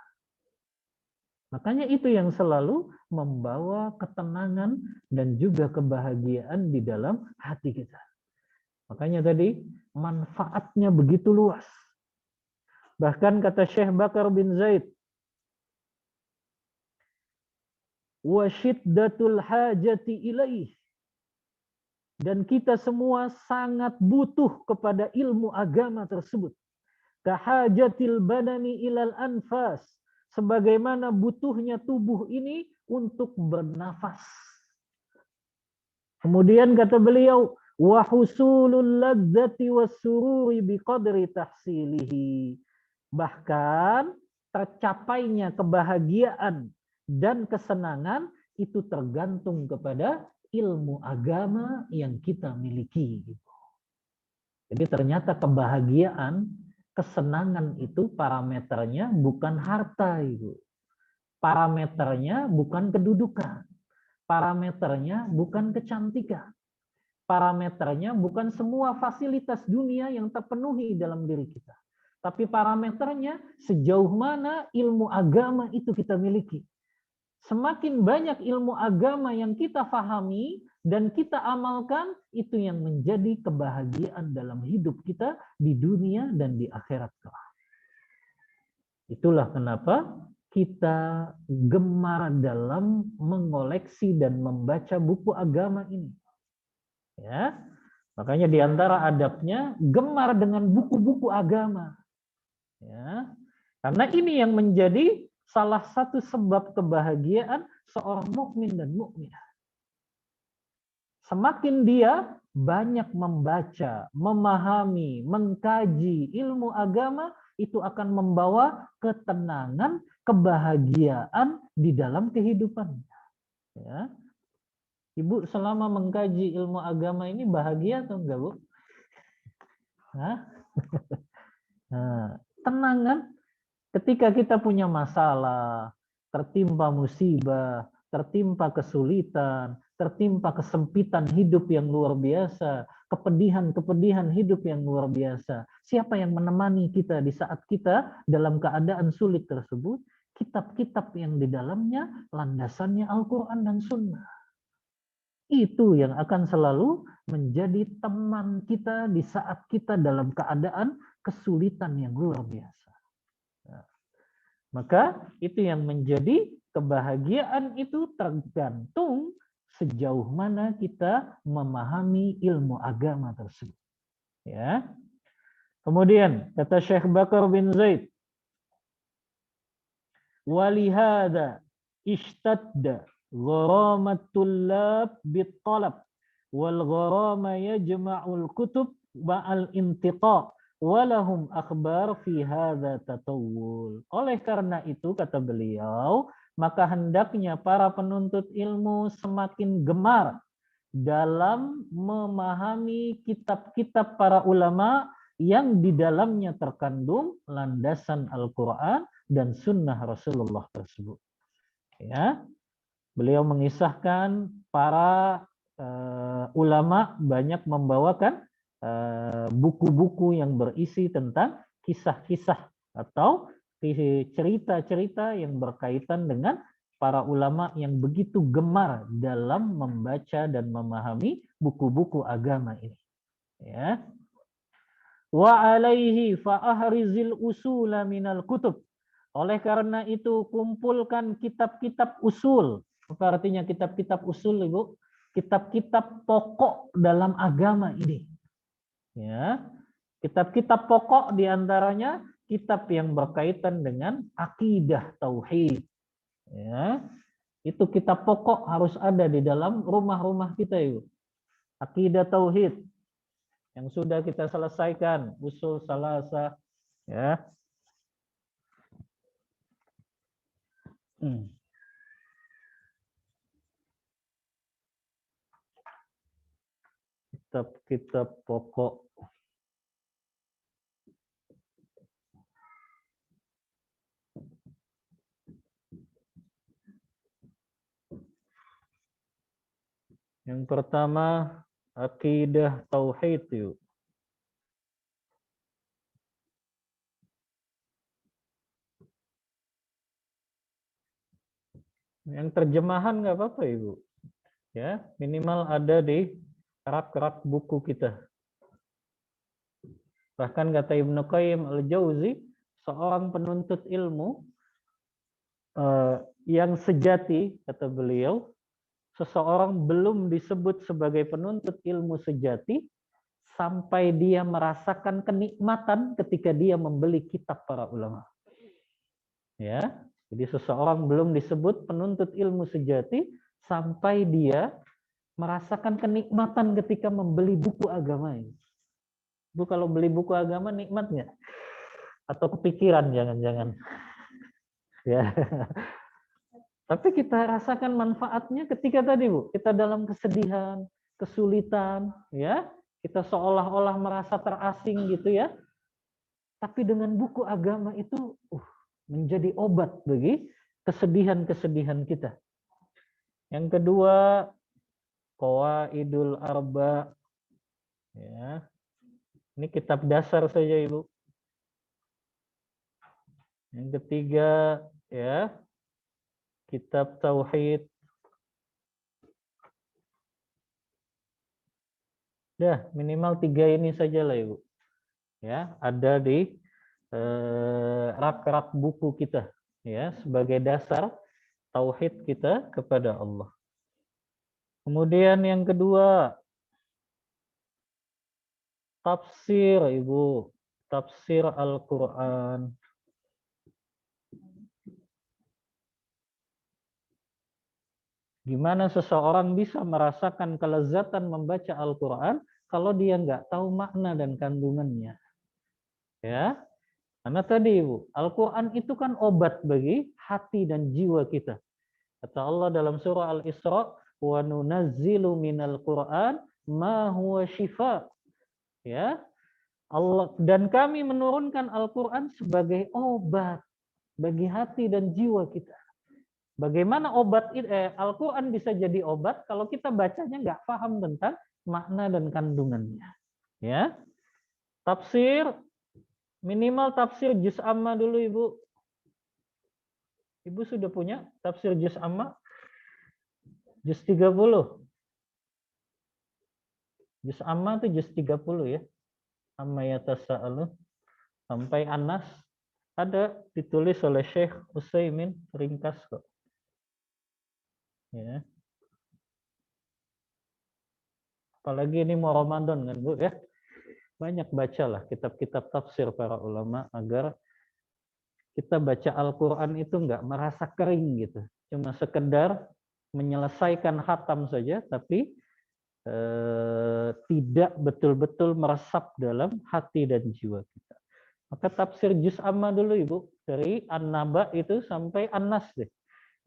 Makanya itu yang selalu membawa ketenangan dan juga kebahagiaan di dalam hati kita. Makanya tadi manfaatnya begitu luas. Bahkan kata Syekh Bakar bin Zaid, wa syiddatul hajati ilaih. Dan kita semua sangat butuh kepada ilmu agama tersebut. Kahajatil badani ilal anfas. Sebagaimana butuhnya tubuh ini untuk bernafas. Kemudian kata beliau, wa husulul ladzati wassururi biqadri tahsilihi. Bahkan tercapainya kebahagiaan dan kesenangan itu tergantung kepada ilmu agama yang kita miliki. Jadi ternyata kebahagiaan, kesenangan itu parameternya bukan harta, Ibu. Parameternya bukan kedudukan. Parameternya bukan kecantikan. Parameternya bukan semua fasilitas dunia yang terpenuhi dalam diri kita. Tapi parameternya sejauh mana ilmu agama itu kita miliki. Semakin banyak ilmu agama yang kita fahami dan kita amalkan, itu yang menjadi kebahagiaan dalam hidup kita di dunia dan di akhirat kelak. Itulah kenapa kita gemar dalam mengoleksi dan membaca buku agama ini. Ya, makanya di antara adabnya gemar dengan buku-buku agama. Ya, karena ini yang menjadi salah satu sebab kebahagiaan seorang mukmin dan mukminah. Semakin dia banyak membaca, memahami, mengkaji ilmu agama, itu akan membawa ketenangan, kebahagiaan di dalam kehidupannya. Ya. Ibu selama mengkaji ilmu agama ini bahagia atau enggak, Bu? Hah? Nah, tenang kan? Ketika kita punya masalah, tertimpa musibah, tertimpa kesulitan, tertimpa kesempitan hidup yang luar biasa, kepedihan-kepedihan hidup yang luar biasa. Siapa yang menemani kita di saat kita dalam keadaan sulit tersebut? Kitab-kitab yang di dalamnya landasannya Al-Quran dan Sunnah. Itu yang akan selalu menjadi teman kita di saat kita dalam keadaan kesulitan yang luar biasa. Maka itu yang menjadi kebahagiaan itu tergantung sejauh mana kita memahami ilmu agama tersebut. Ya. Kemudian kata Syekh Bakar bin Zaid, walihada ishtadda gharamatul lab bit-talab wal gharama yajma'ul kutub ma'al intiqa walahum akhbar fi hadza tatawul. Oleh karena itu kata beliau, maka hendaknya para penuntut ilmu semakin gemar dalam memahami kitab-kitab para ulama yang di dalamnya terkandung landasan Al-Qur'an dan sunnah Rasulullah tersebut. Ya. Beliau mengisahkan para ulama banyak membawakan buku-buku yang berisi tentang kisah-kisah atau cerita-cerita yang berkaitan dengan para ulama yang begitu gemar dalam membaca dan memahami buku-buku agama ini. Ya. Wa alaihi fa'ahrizil usula minal kutub. Oleh karena itu kumpulkan kitab-kitab usul. Apa artinya kitab-kitab usul, Ibu? Kitab-kitab pokok dalam agama ini. Ya. Kitab-kitab pokok diantaranya kitab yang berkaitan dengan akidah tauhid. Ya. Itu kitab pokok harus ada di dalam rumah-rumah kita, Ibu. Akidah tauhid yang sudah kita selesaikan, usul salasa, ya. Kitab-kitab pokok. Yang pertama, akidah tauhid, yuk. Yang terjemahan nggak apa-apa, Ibu. Ya, minimal ada di rak-rak buku kita. Bahkan kata Ibnu Qayyim al-Jauzi, seorang penuntut ilmu yang sejati, kata beliau, seseorang belum disebut sebagai penuntut ilmu sejati sampai dia merasakan kenikmatan ketika dia membeli kitab para ulama. Ya, jadi seseorang belum disebut penuntut ilmu sejati sampai dia merasakan kenikmatan ketika membeli buku agama ini. Bu, kalau beli buku agama nikmat nggak? Atau kepikiran jangan-jangan? Ya. Tapi kita rasakan manfaatnya ketika tadi, Bu, kita dalam kesedihan, kesulitan, ya, kita seolah-olah merasa terasing gitu ya. Tapi dengan buku agama itu menjadi obat bagi kesedihan-kesedihan kita. Yang kedua, Qawaidul Arba. Ya. Ini kitab dasar saja, Ibu. Yang ketiga, ya, kitab tauhid. Dah, minimal 3 ini saja lah, Ibu. Ya, ada di rak-rak buku kita, ya, sebagai dasar tauhid kita kepada Allah. Kemudian yang kedua, tafsir, Ibu. Tafsir Al-Quran. Gimana seseorang bisa merasakan kelezatan membaca Al-Quran kalau dia nggak tahu makna dan kandungannya? Ya, karena tadi Ibu, Al-Quran itu kan obat bagi hati dan jiwa kita. Kata Allah dalam surah Al-Isra, wa nunazzilu minal Qur'an ma huwa shifa. Ya, Allah, dan kami menurunkan Al-Quran sebagai obat bagi hati dan jiwa kita. Bagaimana Al-Quran bisa jadi obat kalau kita bacanya nggak paham tentang makna dan kandungannya. Ya, tafsir minimal tafsir juz amma dulu, Ibu. Ibu sudah punya tafsir juz amma? Juz 30. Juz amma itu juz 30 ya. Amma yatasa'alu sampai Anas ada ditulis oleh Syekh Utsaimin, ringkas kok. Ya. Apalagi ini mau Ramadan kan, Bu ya. Banyak bacalah kitab-kitab tafsir para ulama agar kita baca Al-Qur'an itu enggak merasa kering gitu. Cuma sekedar menyelesaikan khatam saja tapi tidak betul-betul meresap dalam hati dan jiwa kita. Maka tafsir juz amma dulu, Ibu, dari An-Naba itu sampai An-Nas deh.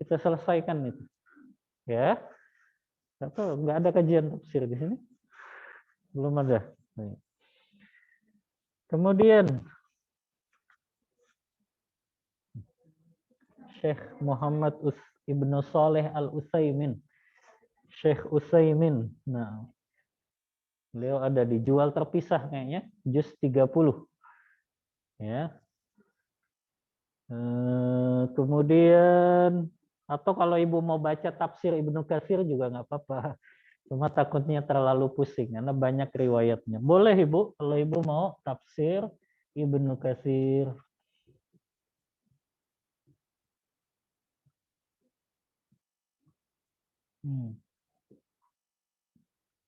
Kita selesaikan itu. Ya. Atau enggak ada kajian tafsir di sini? Belum ada. Kemudian Syekh Muhammad Ibnu Saleh Al-Utsaimin. Syekh Utsaimin. Nah, Beliau ada dijual terpisah kayaknya, juz 30. Ya. Kemudian atau kalau ibu mau baca tafsir Ibnu Katsir juga nggak apa-apa. Cuma takutnya terlalu pusing karena banyak riwayatnya. Boleh ibu, kalau ibu mau tafsir Ibnu Katsir.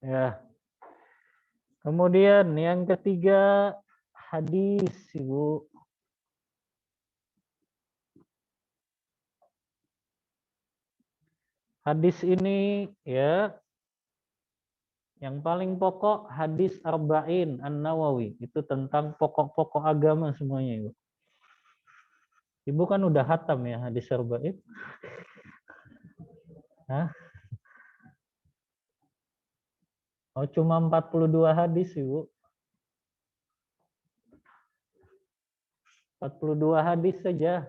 Ya. Kemudian yang ketiga hadis ibu. Hadis ini ya yang paling pokok hadis Arba'in An-Nawawi. Itu tentang pokok-pokok agama semuanya ibu. Ibu kan udah hatam ya hadis Arba'in. Hah? Oh cuma 42 hadis ibu. 42 hadis saja.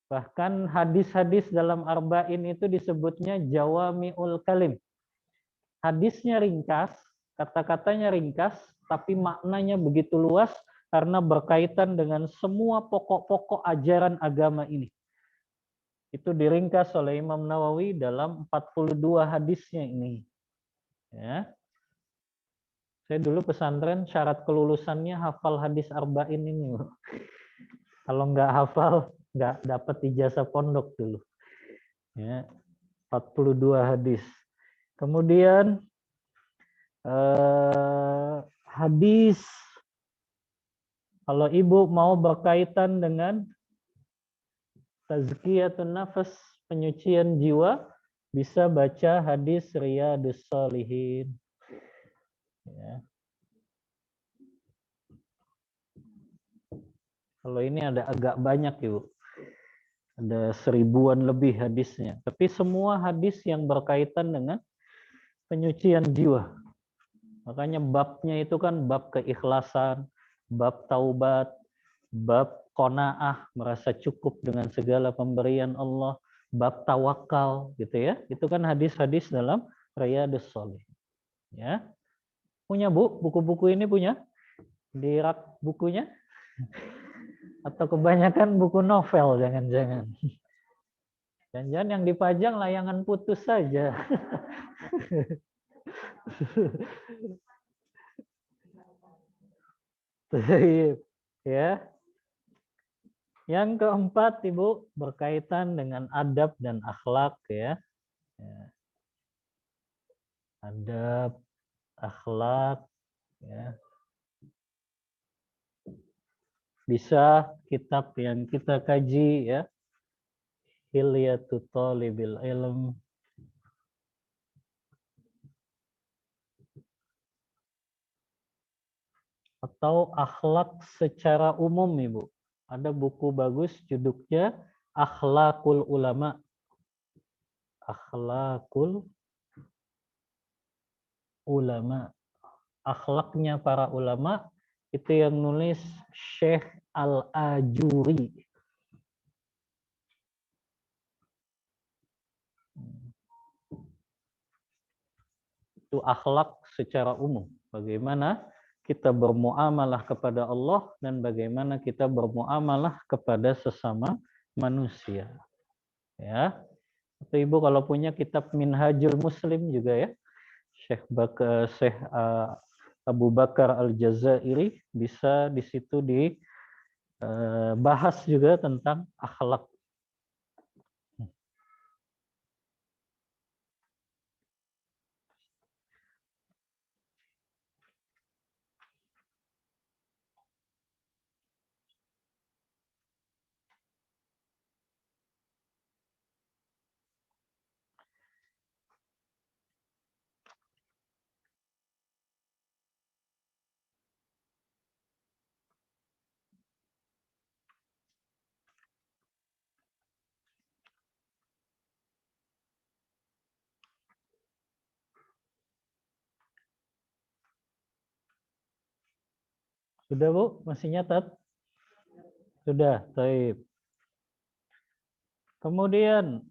Bahkan hadis-hadis dalam Arba'in itu disebutnya Jawami'ul Kalim. Hadisnya ringkas, kata-katanya ringkas, tapi maknanya begitu luas karena berkaitan dengan semua pokok-pokok ajaran agama ini. Itu diringkas oleh Imam Nawawi dalam 42 hadisnya ini. Ya. Saya dulu pesantren syarat kelulusannya hafal hadis Arba'in ini. Kalau nggak hafal, nggak dapat ijazah pondok dulu. Ya, 42 hadis. Kemudian hadis kalau ibu mau berkaitan dengan tazkiyatun nafas, penyucian jiwa, bisa baca hadis Riyadus Shalihin. Ya. Kalau ini ada agak banyak ibu. Ada 1000-an lebih hadisnya. Tapi semua hadis yang berkaitan dengan penyucian jiwa. Makanya babnya itu kan bab keikhlasan, bab taubat, bab qanaah, merasa cukup dengan segala pemberian Allah, bab tawakal gitu ya. Itu kan hadis-hadis dalam Riyadhus Shalihin. Ya. Punya Bu, buku-buku ini punya? Di rak bukunya? Atau kebanyakan buku novel jangan-jangan. Jangan-jangan yang dipajang layangan putus saja. Ya. Yang keempat, Ibu, berkaitan dengan adab dan akhlak ya. Adab, akhlak ya. Bisa kitab yang kita kaji ya. Hilyatul Thalibil Ilm. Atau akhlak secara umum, Ibu. Ada buku bagus judulnya Akhlakul Ulama. Akhlakul Ulama. Akhlaknya para ulama itu yang nulis Syekh Al-Ajuri. Itu akhlak secara umum. Bagaimana kita bermuamalah kepada Allah dan bagaimana kita bermuamalah kepada sesama manusia. Ya. Atau Ibu kalau punya kitab Minhajul Muslim juga ya. Syekh Abu Bakar Al-Jazairi bisa di situ dibahas juga tentang akhlak. Sudah Bu? Masih nyatat? Sudah, baik. Kemudian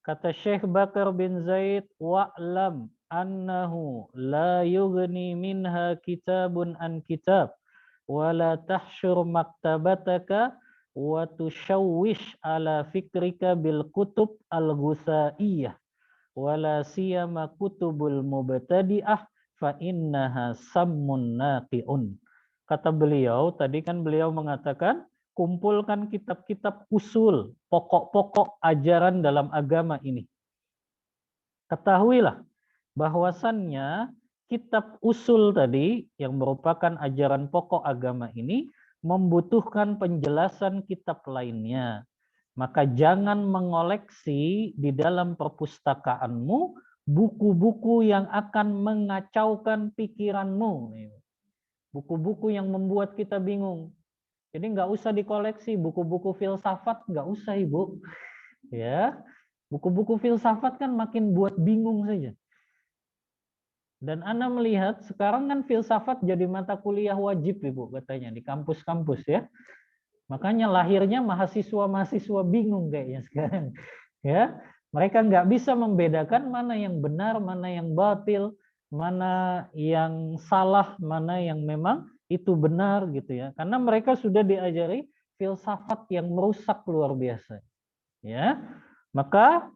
Kata Syekh Bakar bin Zaid, wa'lam annahu la yughni minha kitabun an kitab wa la tahsyur maktabataka wa tushawwish ala fikrika bil kutub al-ghusaiyah wa la siyama kutubul mubtadi'ah fa innaha sammun naqi'un. Kata beliau, tadi kan beliau mengatakan kumpulkan kitab-kitab usul, pokok-pokok ajaran dalam agama ini. Ketahuilah bahwasannya kitab usul tadi yang merupakan ajaran pokok agama ini membutuhkan penjelasan kitab lainnya. Maka jangan mengoleksi di dalam perpustakaanmu buku-buku yang akan mengacaukan pikiranmu. Buku-buku yang membuat kita bingung. Jadi nggak usah dikoleksi buku-buku filsafat, nggak usah Ibu. Ya, buku-buku filsafat kan makin buat bingung saja. Dan Anda melihat sekarang kan filsafat jadi mata kuliah wajib Ibu katanya di kampus-kampus ya. Makanya lahirnya mahasiswa-mahasiswa bingung kayaknya sekarang. Ya, mereka nggak bisa membedakan mana yang benar, mana yang batil, mana yang salah, mana yang memang itu benar gitu ya. Karena mereka sudah diajari filsafat yang merusak luar biasa. Ya. Maka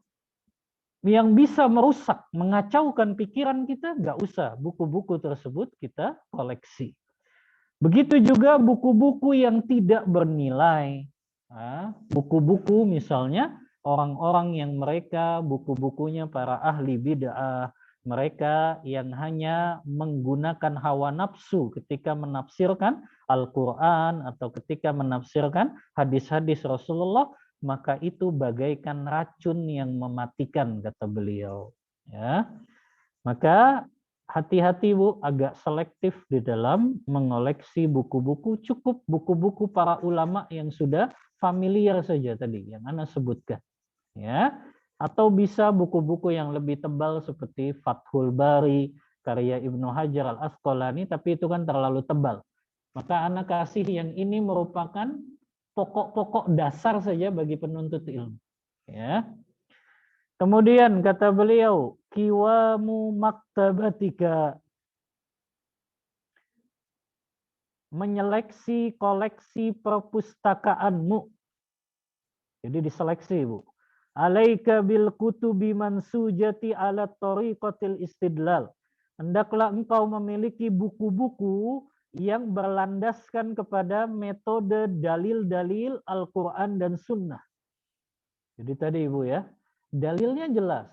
yang bisa merusak, mengacaukan pikiran kita nggak usah buku-buku tersebut kita koleksi. Begitu juga buku-buku yang tidak bernilai. Buku-buku misalnya orang-orang yang mereka buku-bukunya para ahli bid'ah, mereka yang hanya menggunakan hawa nafsu ketika menafsirkan Al-Quran atau ketika menafsirkan hadis-hadis Rasulullah, maka itu bagaikan racun yang mematikan, kata beliau. Ya, maka hati-hati Bu, agak selektif di dalam mengoleksi buku-buku. Cukup buku-buku para ulama yang sudah familiar saja tadi yang Anda sebutkan. Ya, atau bisa buku-buku yang lebih tebal seperti Fathul Bari karya Ibnu Hajar Al-Asqalani, tapi itu kan terlalu tebal. Maka Anda kasih yang ini merupakan pokok-pokok dasar saja bagi penuntut ilmu. Ya. Kemudian kata beliau, kiwamu maktabatika, menyeleksi koleksi perpustakaanmu. Jadi diseleksi, Bu. Alaika bil kutubi mansujati ala tariqatil istidlal. Hendaklah engkau memiliki buku-buku yang berlandaskan kepada metode dalil-dalil Al-Quran dan Sunnah. Jadi tadi Ibu ya, dalilnya jelas.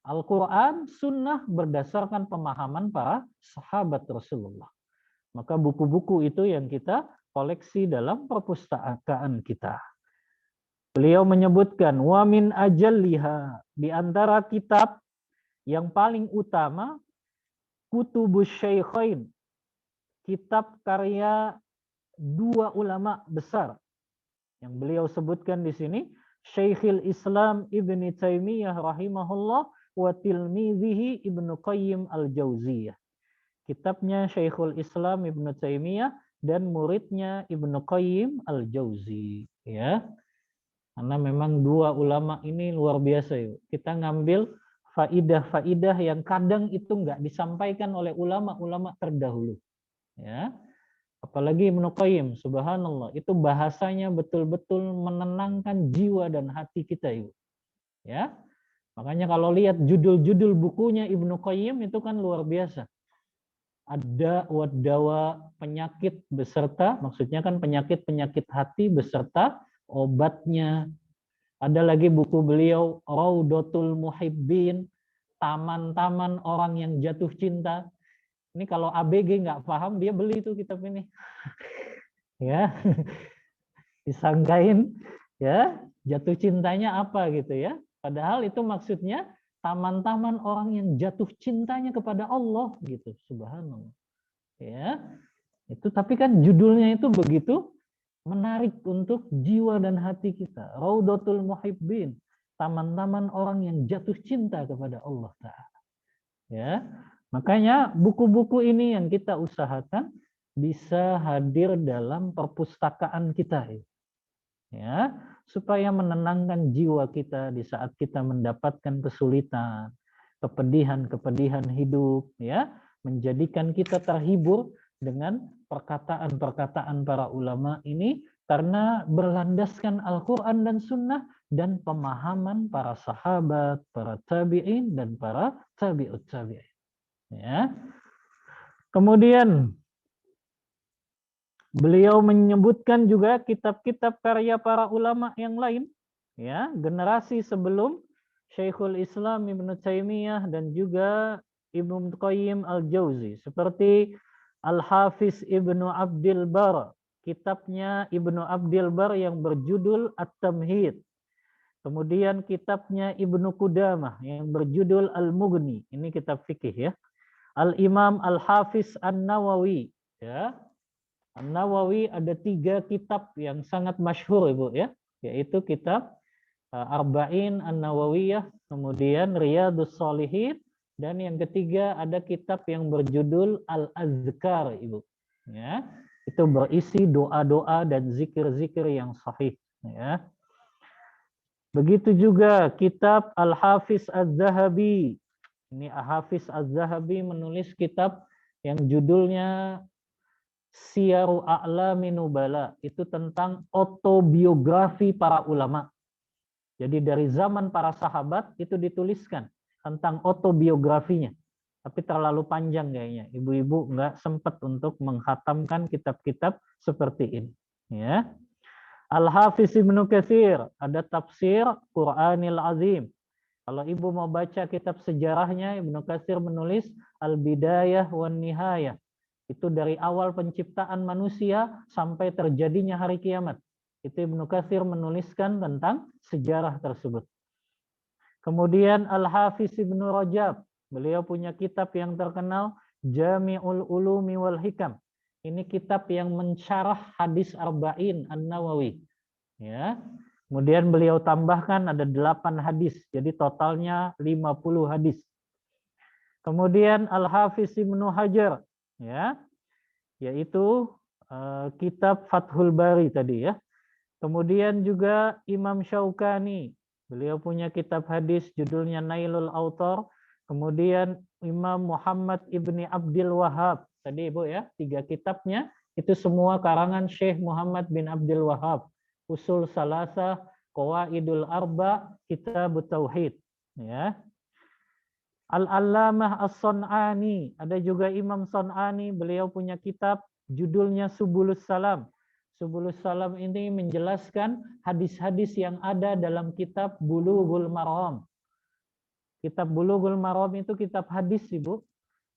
Al-Quran, Sunnah berdasarkan pemahaman para sahabat Rasulullah. Maka buku-buku itu yang kita koleksi dalam perpustakaan kita. Beliau menyebutkan wa min ajalliha, di antara kitab yang paling utama Kutubus Syaikhain, kitab karya dua ulama besar yang beliau sebutkan di sini, Syekhul Islam Ibnu Taimiyah rahimahullah wa tilmidhihi Ibnu Qayyim al-Jauziyah. Kitabnya Syekhul Islam Ibnu Taimiyah dan muridnya Ibnu Qayyim al-Jauzi, ya. Karena memang dua ulama ini luar biasa ya. Kita ngambil faidah-faidah yang kadang itu nggak disampaikan oleh ulama-ulama terdahulu. Ya. Apalagi Ibnu Qayyim, subhanallah, itu bahasanya betul-betul menenangkan jiwa dan hati kita itu. Ya. Makanya kalau lihat judul-judul bukunya Ibnu Qayyim itu kan luar biasa. Ada wadawa penyakit beserta, maksudnya kan penyakit-penyakit hati beserta obatnya. Ada lagi buku beliau Raudatul Muhibbin, taman-taman orang yang jatuh cinta. Ini kalau ABG nggak paham, dia beli tuh kitab ini. Ya, disangkain ya jatuh cintanya apa gitu ya. Padahal itu maksudnya taman-taman orang yang jatuh cintanya kepada Allah gitu, subhanallah. Ya, itu tapi kan judulnya itu begitu menarik untuk jiwa dan hati kita. Raudatul Muhibbin, taman-taman orang yang jatuh cinta kepada Allah Ta'ala. Ya, makanya buku-buku ini yang kita usahakan bisa hadir dalam perpustakaan kita. ya, supaya menenangkan jiwa kita di saat kita mendapatkan kesulitan, kepedihan-kepedihan hidup, ya, menjadikan kita terhibur dengan perkataan-perkataan para ulama ini karena berlandaskan Al-Quran dan Sunnah dan pemahaman para sahabat, para tabi'in, dan para tabi'ut tabi'in. Ya. Kemudian beliau menyebutkan juga kitab-kitab karya para ulama yang lain, ya, generasi sebelum Syekhul Islam Ibnu Taimiyah dan juga Ibnu Qayyim Al-Jauzi, seperti Al-Hafiz Ibnu Abdil Bar, kitabnya Ibnu Abdil Bar yang berjudul At-Tamhid. Kemudian kitabnya Ibnu Qudamah yang berjudul Al-Mughni, ini kitab fikih, ya. Al-Imam Al-Hafiz An-Nawawi, ya. An-Nawawi ada 3 kitab yang sangat masyhur, Ibu, ya, yaitu kitab Arba'in An-Nawawiyah, kemudian Riyadhus Shalihin, dan yang ketiga ada kitab yang berjudul Al-Azkar, Ibu. Ya, itu berisi doa-doa dan zikir-zikir yang sahih, ya. Begitu juga kitab Al-Hafiz Az-Zahabi. Ini Al-Hafiz Az-Zahabi menulis kitab yang judulnya Siyaru A'lami Nubala, itu tentang autobiografi para ulama. Jadi dari zaman para sahabat itu dituliskan tentang autobiografinya. Tapi terlalu panjang kayaknya. Ibu-ibu nggak sempat untuk menghatamkan kitab-kitab seperti ini. Ya. Al-Hafiz Ibnu Katsir, ada tafsir Qur'anil Azim. Kalau ibu mau baca kitab sejarahnya, Ibnu Katsir menulis Al-Bidayah wan Nihayah. Itu dari awal penciptaan manusia sampai terjadinya hari kiamat. Itu Ibnu Katsir menuliskan tentang sejarah tersebut. Kemudian Al-Hafiz Ibnu Rajab, beliau punya kitab yang terkenal Jami'ul Ulumi wal Hikam. Ini kitab yang mensyarah hadis Arba'in An-Nawawi. Ya. Kemudian beliau tambahkan ada 8 hadis, jadi totalnya 50 hadis. Kemudian Al-Hafiz Ibnu Hajar, ya, yaitu kitab Fathul Bari tadi, ya. Kemudian juga Imam Syaukani, beliau punya kitab hadis judulnya Nailul Autor. Kemudian Imam Muhammad Ibni Abdil Wahhab, tadi Ibu, ya, 3 kitabnya itu semua karangan Syekh Muhammad bin Abdul Wahhab. Usul Salasah, Qawaidul Arba, Kitabut Tauhid, ya. Al-Allamah As-Sun'ani, ada juga Imam Sun'ani, beliau punya kitab judulnya Subulus Salam. Subulus Salam ini menjelaskan hadis-hadis yang ada dalam kitab Bulughul Maram. Kitab Bulughul Maram itu kitab hadis, Ibu.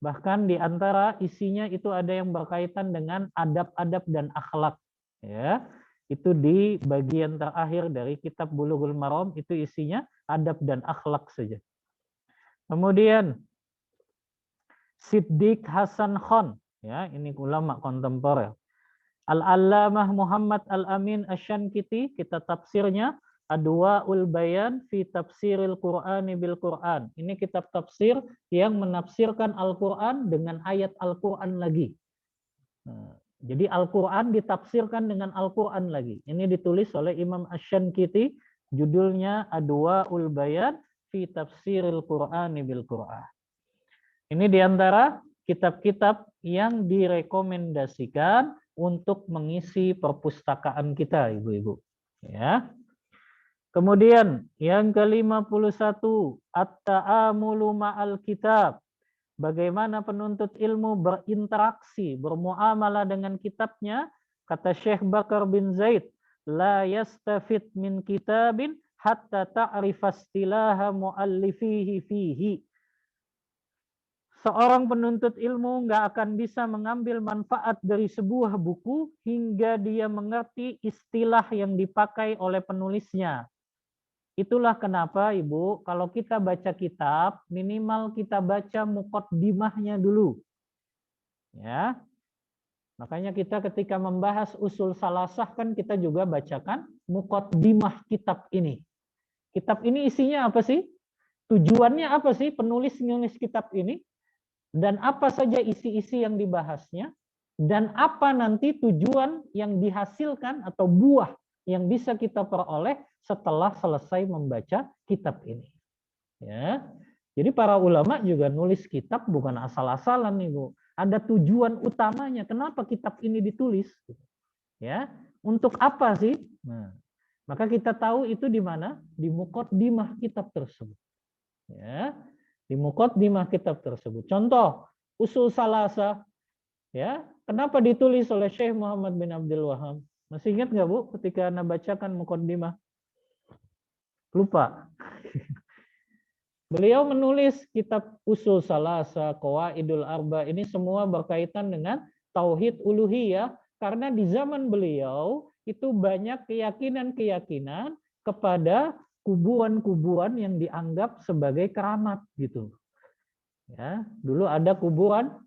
Bahkan di antara isinya itu ada yang berkaitan dengan adab-adab dan akhlak. Ya, itu di bagian terakhir dari kitab Bulughul Maram, itu isinya adab dan akhlak saja. Kemudian Siddiq Hasan Khan, ya, ini ulama kontemporer. Al-Allamah Muhammad Al-Amin Asy-Syankiti, kita tafsirnya Adwaul Bayan fi Tafsiril Qur'ani bil Qur'an. Ini kitab tafsir yang menafsirkan Al-Qur'an dengan ayat Al-Qur'an lagi. Jadi Al-Qur'an ditafsirkan dengan Al-Qur'an lagi. Ini ditulis oleh Imam Asy-Syankiti, judulnya Adwaul Bayan fi Tafsiril Qur'ani bil Qur'an. Ini diantara kitab-kitab yang direkomendasikan untuk mengisi perpustakaan kita, Ibu-ibu. Ya. Kemudian yang ke-51, At-ta'amulu ma'al kitab. Bagaimana penuntut ilmu berinteraksi, bermuamalah dengan kitabnya. Kata Syekh Bakar bin Zaid, la yastafid min kitabin hatta ta'rifa istilaha muallifihi fihi. Seorang penuntut ilmu nggak akan bisa mengambil manfaat dari sebuah buku hingga dia mengerti istilah yang dipakai oleh penulisnya. Itulah kenapa, Ibu, kalau kita baca kitab, minimal kita baca muqaddimahnya dulu. Ya. Makanya kita ketika membahas usul salasah kan kita juga bacakan muqaddimah kitab ini. Kitab ini isinya apa sih? Tujuannya apa sih penulis kitab ini? Dan apa saja isi-isi yang dibahasnya? Dan apa nanti tujuan yang dihasilkan atau buah yang bisa kita peroleh setelah selesai membaca kitab ini. Ya. Jadi para ulama juga nulis kitab bukan asal-asalan nih, Bu. Ada tujuan utamanya kenapa kitab ini ditulis. Ya. Untuk apa sih? Nah, maka kita tahu itu di mana? Di muqaddimah kitab tersebut. Ya. Di muqaddimah kitab tersebut. Contoh, usul salasa. Ya, kenapa ditulis oleh Syekh Muhammad bin Abdul Wahab? Masih ingat nggak, Bu, ketika Anda bacakan muqaddimah? Lupa. Beliau menulis kitab usul salasa, qawaidul arba, ini semua berkaitan dengan tauhid uluhiyah, karena di zaman beliau itu banyak keyakinan-keyakinan kepada kuburan-kuburan yang dianggap sebagai keramat gitu. Ya, dulu ada kuburan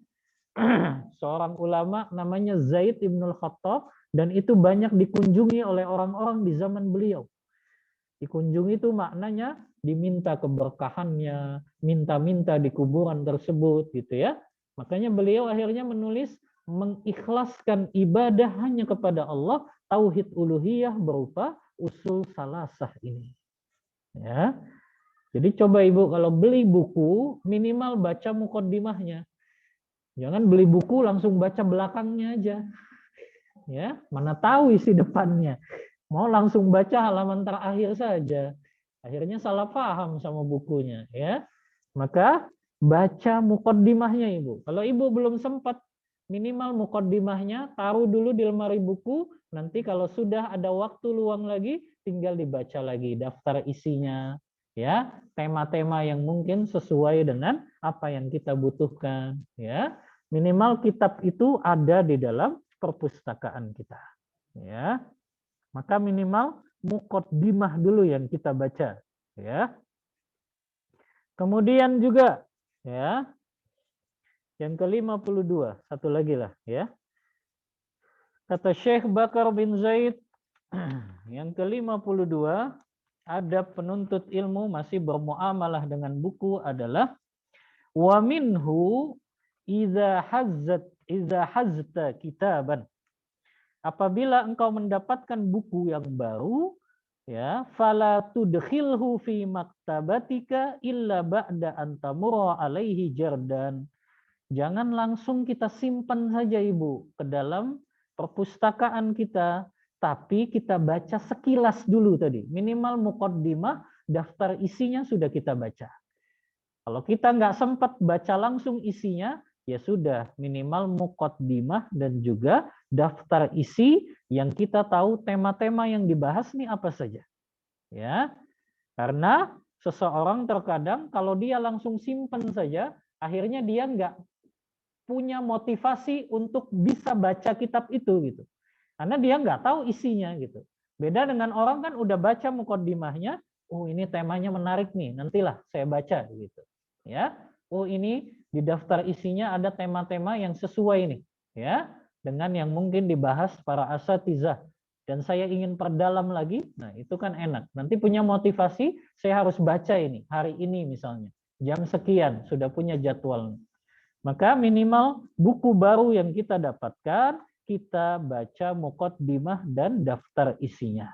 seorang ulama namanya Zaid Ibnul Khattab, dan itu banyak dikunjungi oleh orang-orang di zaman beliau. Dikunjungi itu maknanya diminta keberkahannya, minta-minta di kuburan tersebut gitu ya. Makanya beliau akhirnya menulis mengikhlaskan ibadah hanya kepada Allah, tauhid uluhiyah berupa usul salasah ini. Ya. Jadi coba Ibu kalau beli buku minimal baca muqaddimahnya. Jangan beli buku langsung baca belakangnya aja. Ya, mana tahu isi depannya. Mau langsung baca halaman terakhir saja. Akhirnya salah paham sama bukunya, ya. Maka baca muqaddimahnya Ibu. Kalau Ibu belum sempat, minimal muqaddimahnya taruh dulu di lemari buku, nanti kalau sudah ada waktu luang lagi tinggal dibaca lagi daftar isinya, ya, tema-tema yang mungkin sesuai dengan apa yang kita butuhkan, ya. Minimal kitab itu ada di dalam perpustakaan kita, ya. Maka minimal muqaddimah dulu yang kita baca, ya. Kemudian juga, ya, yang ke-52, satu lagi lah, ya. Kata Syekh Bakar bin Zaid, yang ke-52, adab penuntut ilmu masih bermuamalah dengan buku adalah wa minhu idza hazta kitaban. Apabila engkau mendapatkan buku yang baru, ya, fala tudkhilhu fi maktabatika illa ba'da an tamurra alaihi jardan. Jangan langsung kita simpan saja Ibu ke dalam perpustakaan kita, tapi kita baca sekilas dulu tadi. Minimal muqaddimah, daftar isinya sudah kita baca. Kalau kita nggak sempat baca langsung isinya, ya sudah minimal muqaddimah dan juga daftar isi yang kita tahu tema-tema yang dibahas nih apa saja. Ya. Karena seseorang terkadang kalau dia langsung simpan saja, akhirnya dia nggak punya motivasi untuk bisa baca kitab itu gitu. Karena dia nggak tahu isinya gitu. Beda dengan orang kan udah baca muqaddimahnya, oh ini temanya menarik nih, nantilah saya baca gitu. Ya. Oh ini di daftar isinya ada tema-tema yang sesuai nih, ya, dengan yang mungkin dibahas para asatizah dan saya ingin perdalam lagi. Nah, itu kan enak. Nanti punya motivasi, saya harus baca ini hari ini misalnya. Jam sekian sudah punya jadwal. Maka minimal buku baru yang kita dapatkan, kita baca muqaddimah dan daftar isinya.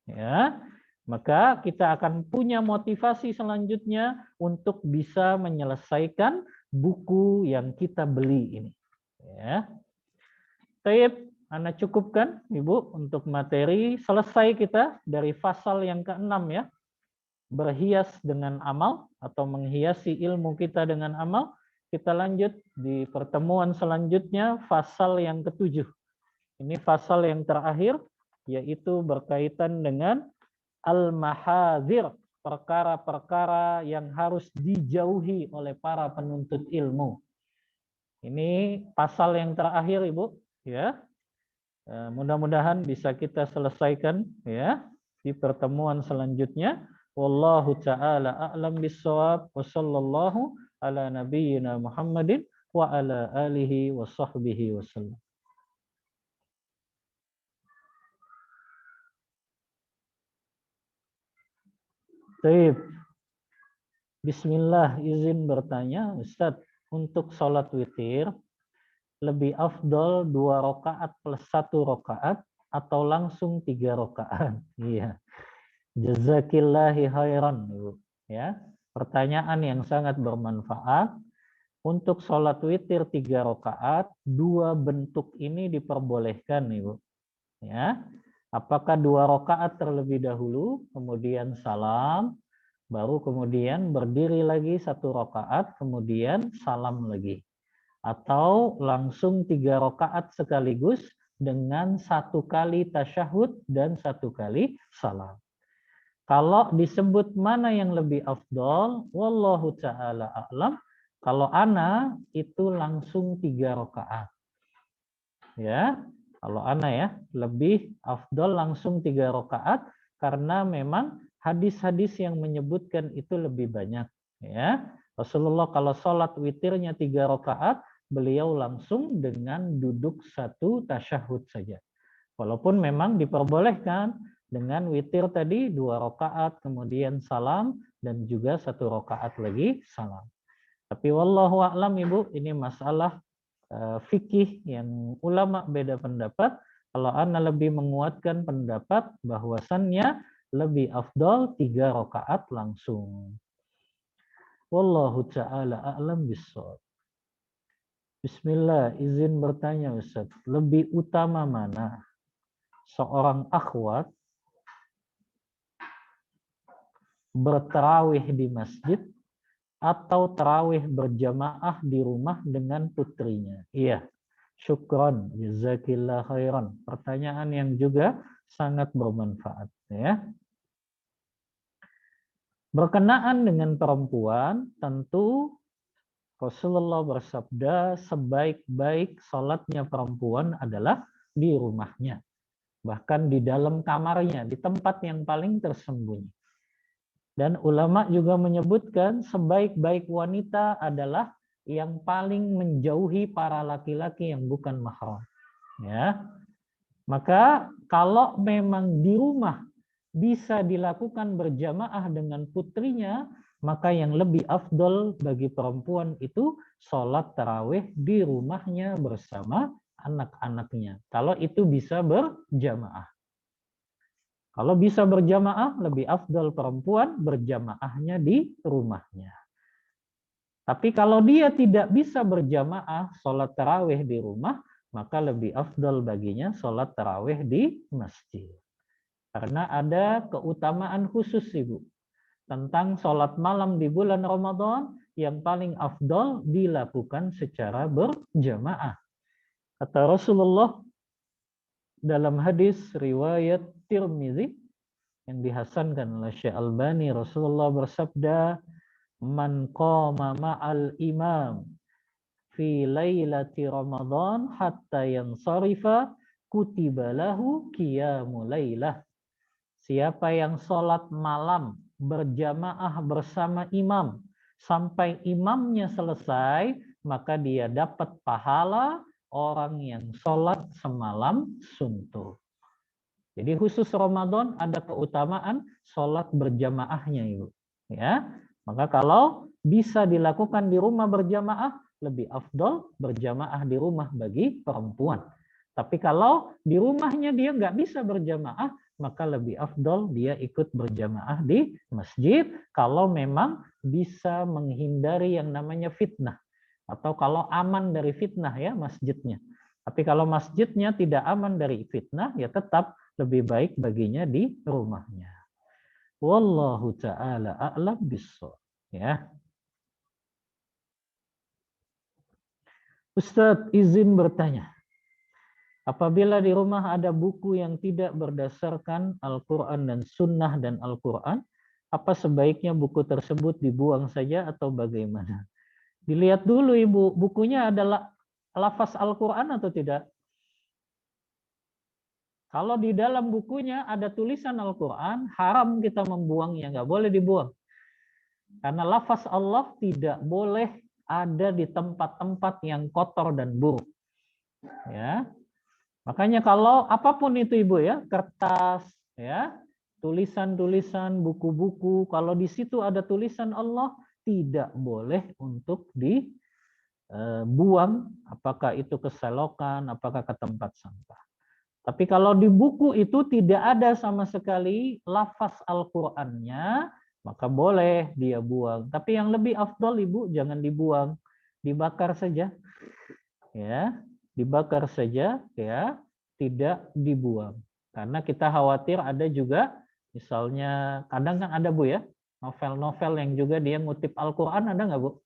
Ya. Maka kita akan punya motivasi selanjutnya untuk bisa menyelesaikan buku yang kita beli ini. Ya. Baik, Anda cukupkan Ibu untuk materi. Selesai kita dari pasal yang ke-6 ya. Berhias dengan amal atau menghiasi ilmu kita dengan amal. Kita lanjut di pertemuan selanjutnya pasal yang ke-7. Ini pasal yang terakhir yaitu berkaitan dengan al-mahadzir, perkara-perkara yang harus dijauhi oleh para penuntut ilmu. Ini pasal yang terakhir Ibu, ya. Mudah-mudahan bisa kita selesaikan ya di pertemuan selanjutnya. Wallahu taala a'lam bissawab wa sallallahu ala nabiyyina Muhammadin wa ala alihi wa sahbihi wasallam. Baik. Bismillah, izin bertanya, Ustadz, untuk sholat witir lebih afdol 2 rakaat plus 1 rakaat atau langsung 3 rakaat? Iya. Jazakillahi khairan, Ibu. Ya. Pertanyaan yang sangat bermanfaat. Untuk sholat witir 3 rakaat, 2 bentuk ini diperbolehkan, Ibu. Ya. Apakah 2 rakaat terlebih dahulu, kemudian salam, baru kemudian berdiri lagi 1 rakaat, kemudian salam lagi. Atau langsung 3 rakaat sekaligus dengan 1 kali tasyahud dan 1 kali salam. Kalau disebut mana yang lebih afdol, wallahu ta'ala a'lam. Kalau ana itu langsung 3 rakaat. Ya, kalau ana ya, lebih afdol langsung 3 rakaat karena memang hadis-hadis yang menyebutkan itu lebih banyak. Ya, Rasulullah kalau sholat witirnya 3 rakaat, beliau langsung dengan duduk 1 tasyahud saja. Walaupun memang diperbolehkan dengan witir tadi 2 rakaat, kemudian salam, dan juga 1 rakaat lagi salam. Tapi wallahu a'lam, Ibu, ini masalah fikih yang ulama beda pendapat. Kalau ana lebih menguatkan pendapat bahwasannya lebih afdol 3 rakaat langsung. Wallahu ta'ala a'lam bissawab. Bismillah, izin bertanya Ustaz, lebih utama mana? Seorang akhwat bertarawih di masjid atau tarawih berjamaah di rumah dengan putrinya? Iya, syukron, jazakillah khairan. Pertanyaan yang juga sangat bermanfaat. Ya. Berkenaan dengan perempuan, tentu Rasulullah bersabda sebaik-baik salatnya perempuan adalah di rumahnya. Bahkan di dalam kamarnya, di tempat yang paling tersembunyi. Dan ulama juga menyebutkan sebaik-baik wanita adalah yang paling menjauhi para laki-laki yang bukan mahram. Ya. Maka kalau memang di rumah bisa dilakukan berjamaah dengan putrinya, maka yang lebih afdol bagi perempuan itu sholat tarawih di rumahnya bersama anak-anaknya. Kalau itu bisa berjamaah. Kalau bisa berjamaah, lebih afdal perempuan berjamaahnya di rumahnya. Tapi kalau dia tidak bisa berjamaah sholat tarawih di rumah, maka lebih afdal baginya sholat tarawih di masjid. Karena ada keutamaan khusus, Ibu, tentang sholat malam di bulan Ramadan yang paling afdal dilakukan secara berjamaah. Kata Rasulullah dalam hadis riwayat Tirmizi yang dihasankan oleh Syekh Albani, Rasulullah bersabda, "Man qama ma'al imam fi lailati Ramadan hatta yansarifa kutiba lahu qiyamul lailah." Siapa yang sholat malam berjamaah bersama imam sampai imamnya selesai, maka dia dapat pahala orang yang sholat semalam suntuk. Jadi khusus Ramadan ada keutamaan sholat berjamaahnya, Ibu. Ya, maka kalau bisa dilakukan di rumah berjamaah, lebih afdol berjamaah di rumah bagi perempuan. Tapi kalau di rumahnya dia nggak bisa berjamaah, maka lebih afdol dia ikut berjamaah di masjid kalau memang bisa menghindari yang namanya fitnah. Atau kalau aman dari fitnah ya masjidnya. Tapi kalau masjidnya tidak aman dari fitnah, ya tetap lebih baik baginya di rumahnya. Wallahu ta'ala a'lam bissawab. Ya. Ustadz, izin bertanya. Apabila di rumah ada buku yang tidak berdasarkan Al-Quran dan Sunnah dan Al-Quran, apa sebaiknya buku tersebut dibuang saja atau bagaimana? Dilihat dulu, Ibu, bukunya adalah lafaz Al-Quran atau tidak? Kalau di dalam bukunya ada tulisan Al-Quran, haram kita membuangnya, nggak boleh dibuang. Karena lafaz Allah tidak boleh ada di tempat-tempat yang kotor dan buruk. Ya, makanya kalau apapun itu, Ibu, ya, kertas, ya, tulisan-tulisan, buku-buku, kalau di situ ada tulisan Allah, tidak boleh untuk dibuang, apakah itu ke selokan, apakah ke tempat sampah. Tapi kalau di buku itu tidak ada sama sekali lafaz Al-Qur'annya, maka boleh dia buang. Tapi yang lebih afdol Ibu jangan dibuang, dibakar saja. Ya, dibakar saja ya, tidak dibuang. Karena kita khawatir ada juga misalnya kadang kan ada Bu ya, novel-novel yang juga dia ngutip Al-Qur'an, ada nggak Bu?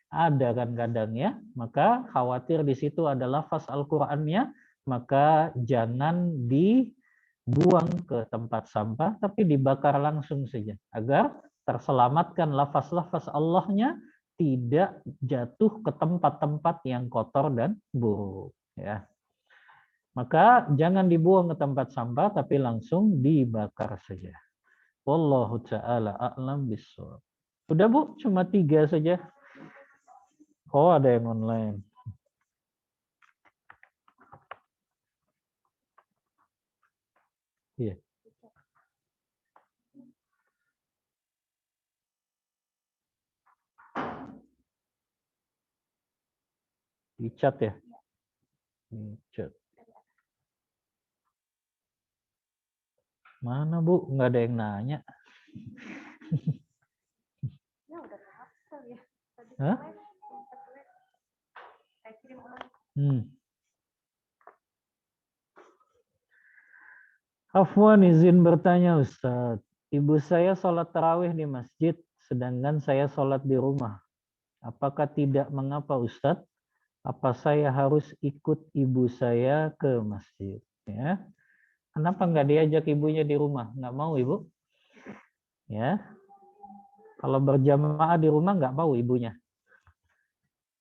Ada kan kadang ya. Maka khawatir di situ ada lafaz Al-Qur'annya, maka jangan dibuang ke tempat sampah, tapi dibakar langsung saja agar terselamatkan lafaz-lafaz Allahnya tidak jatuh ke tempat-tempat yang kotor dan buruk ya. Maka jangan dibuang ke tempat sampah tapi langsung dibakar saja. Wallahu taala a'lam bishawab. Udah Bu, cuma 3 saja. Oh, ada yang online. Iya. Di chat ya? Di chat. Mana Bu? Nggak ada yang nanya. Hah? Afwan izin bertanya Ustadz. Ibu saya sholat tarawih di masjid, sedangkan saya sholat di rumah. Apakah tidak mengapa Ustadz? Apa saya harus ikut ibu saya ke masjid? Ya. Kenapa nggak diajak ibunya di rumah? Nggak mau Ibu? Ya. Kalau berjamaah di rumah nggak mau ibunya.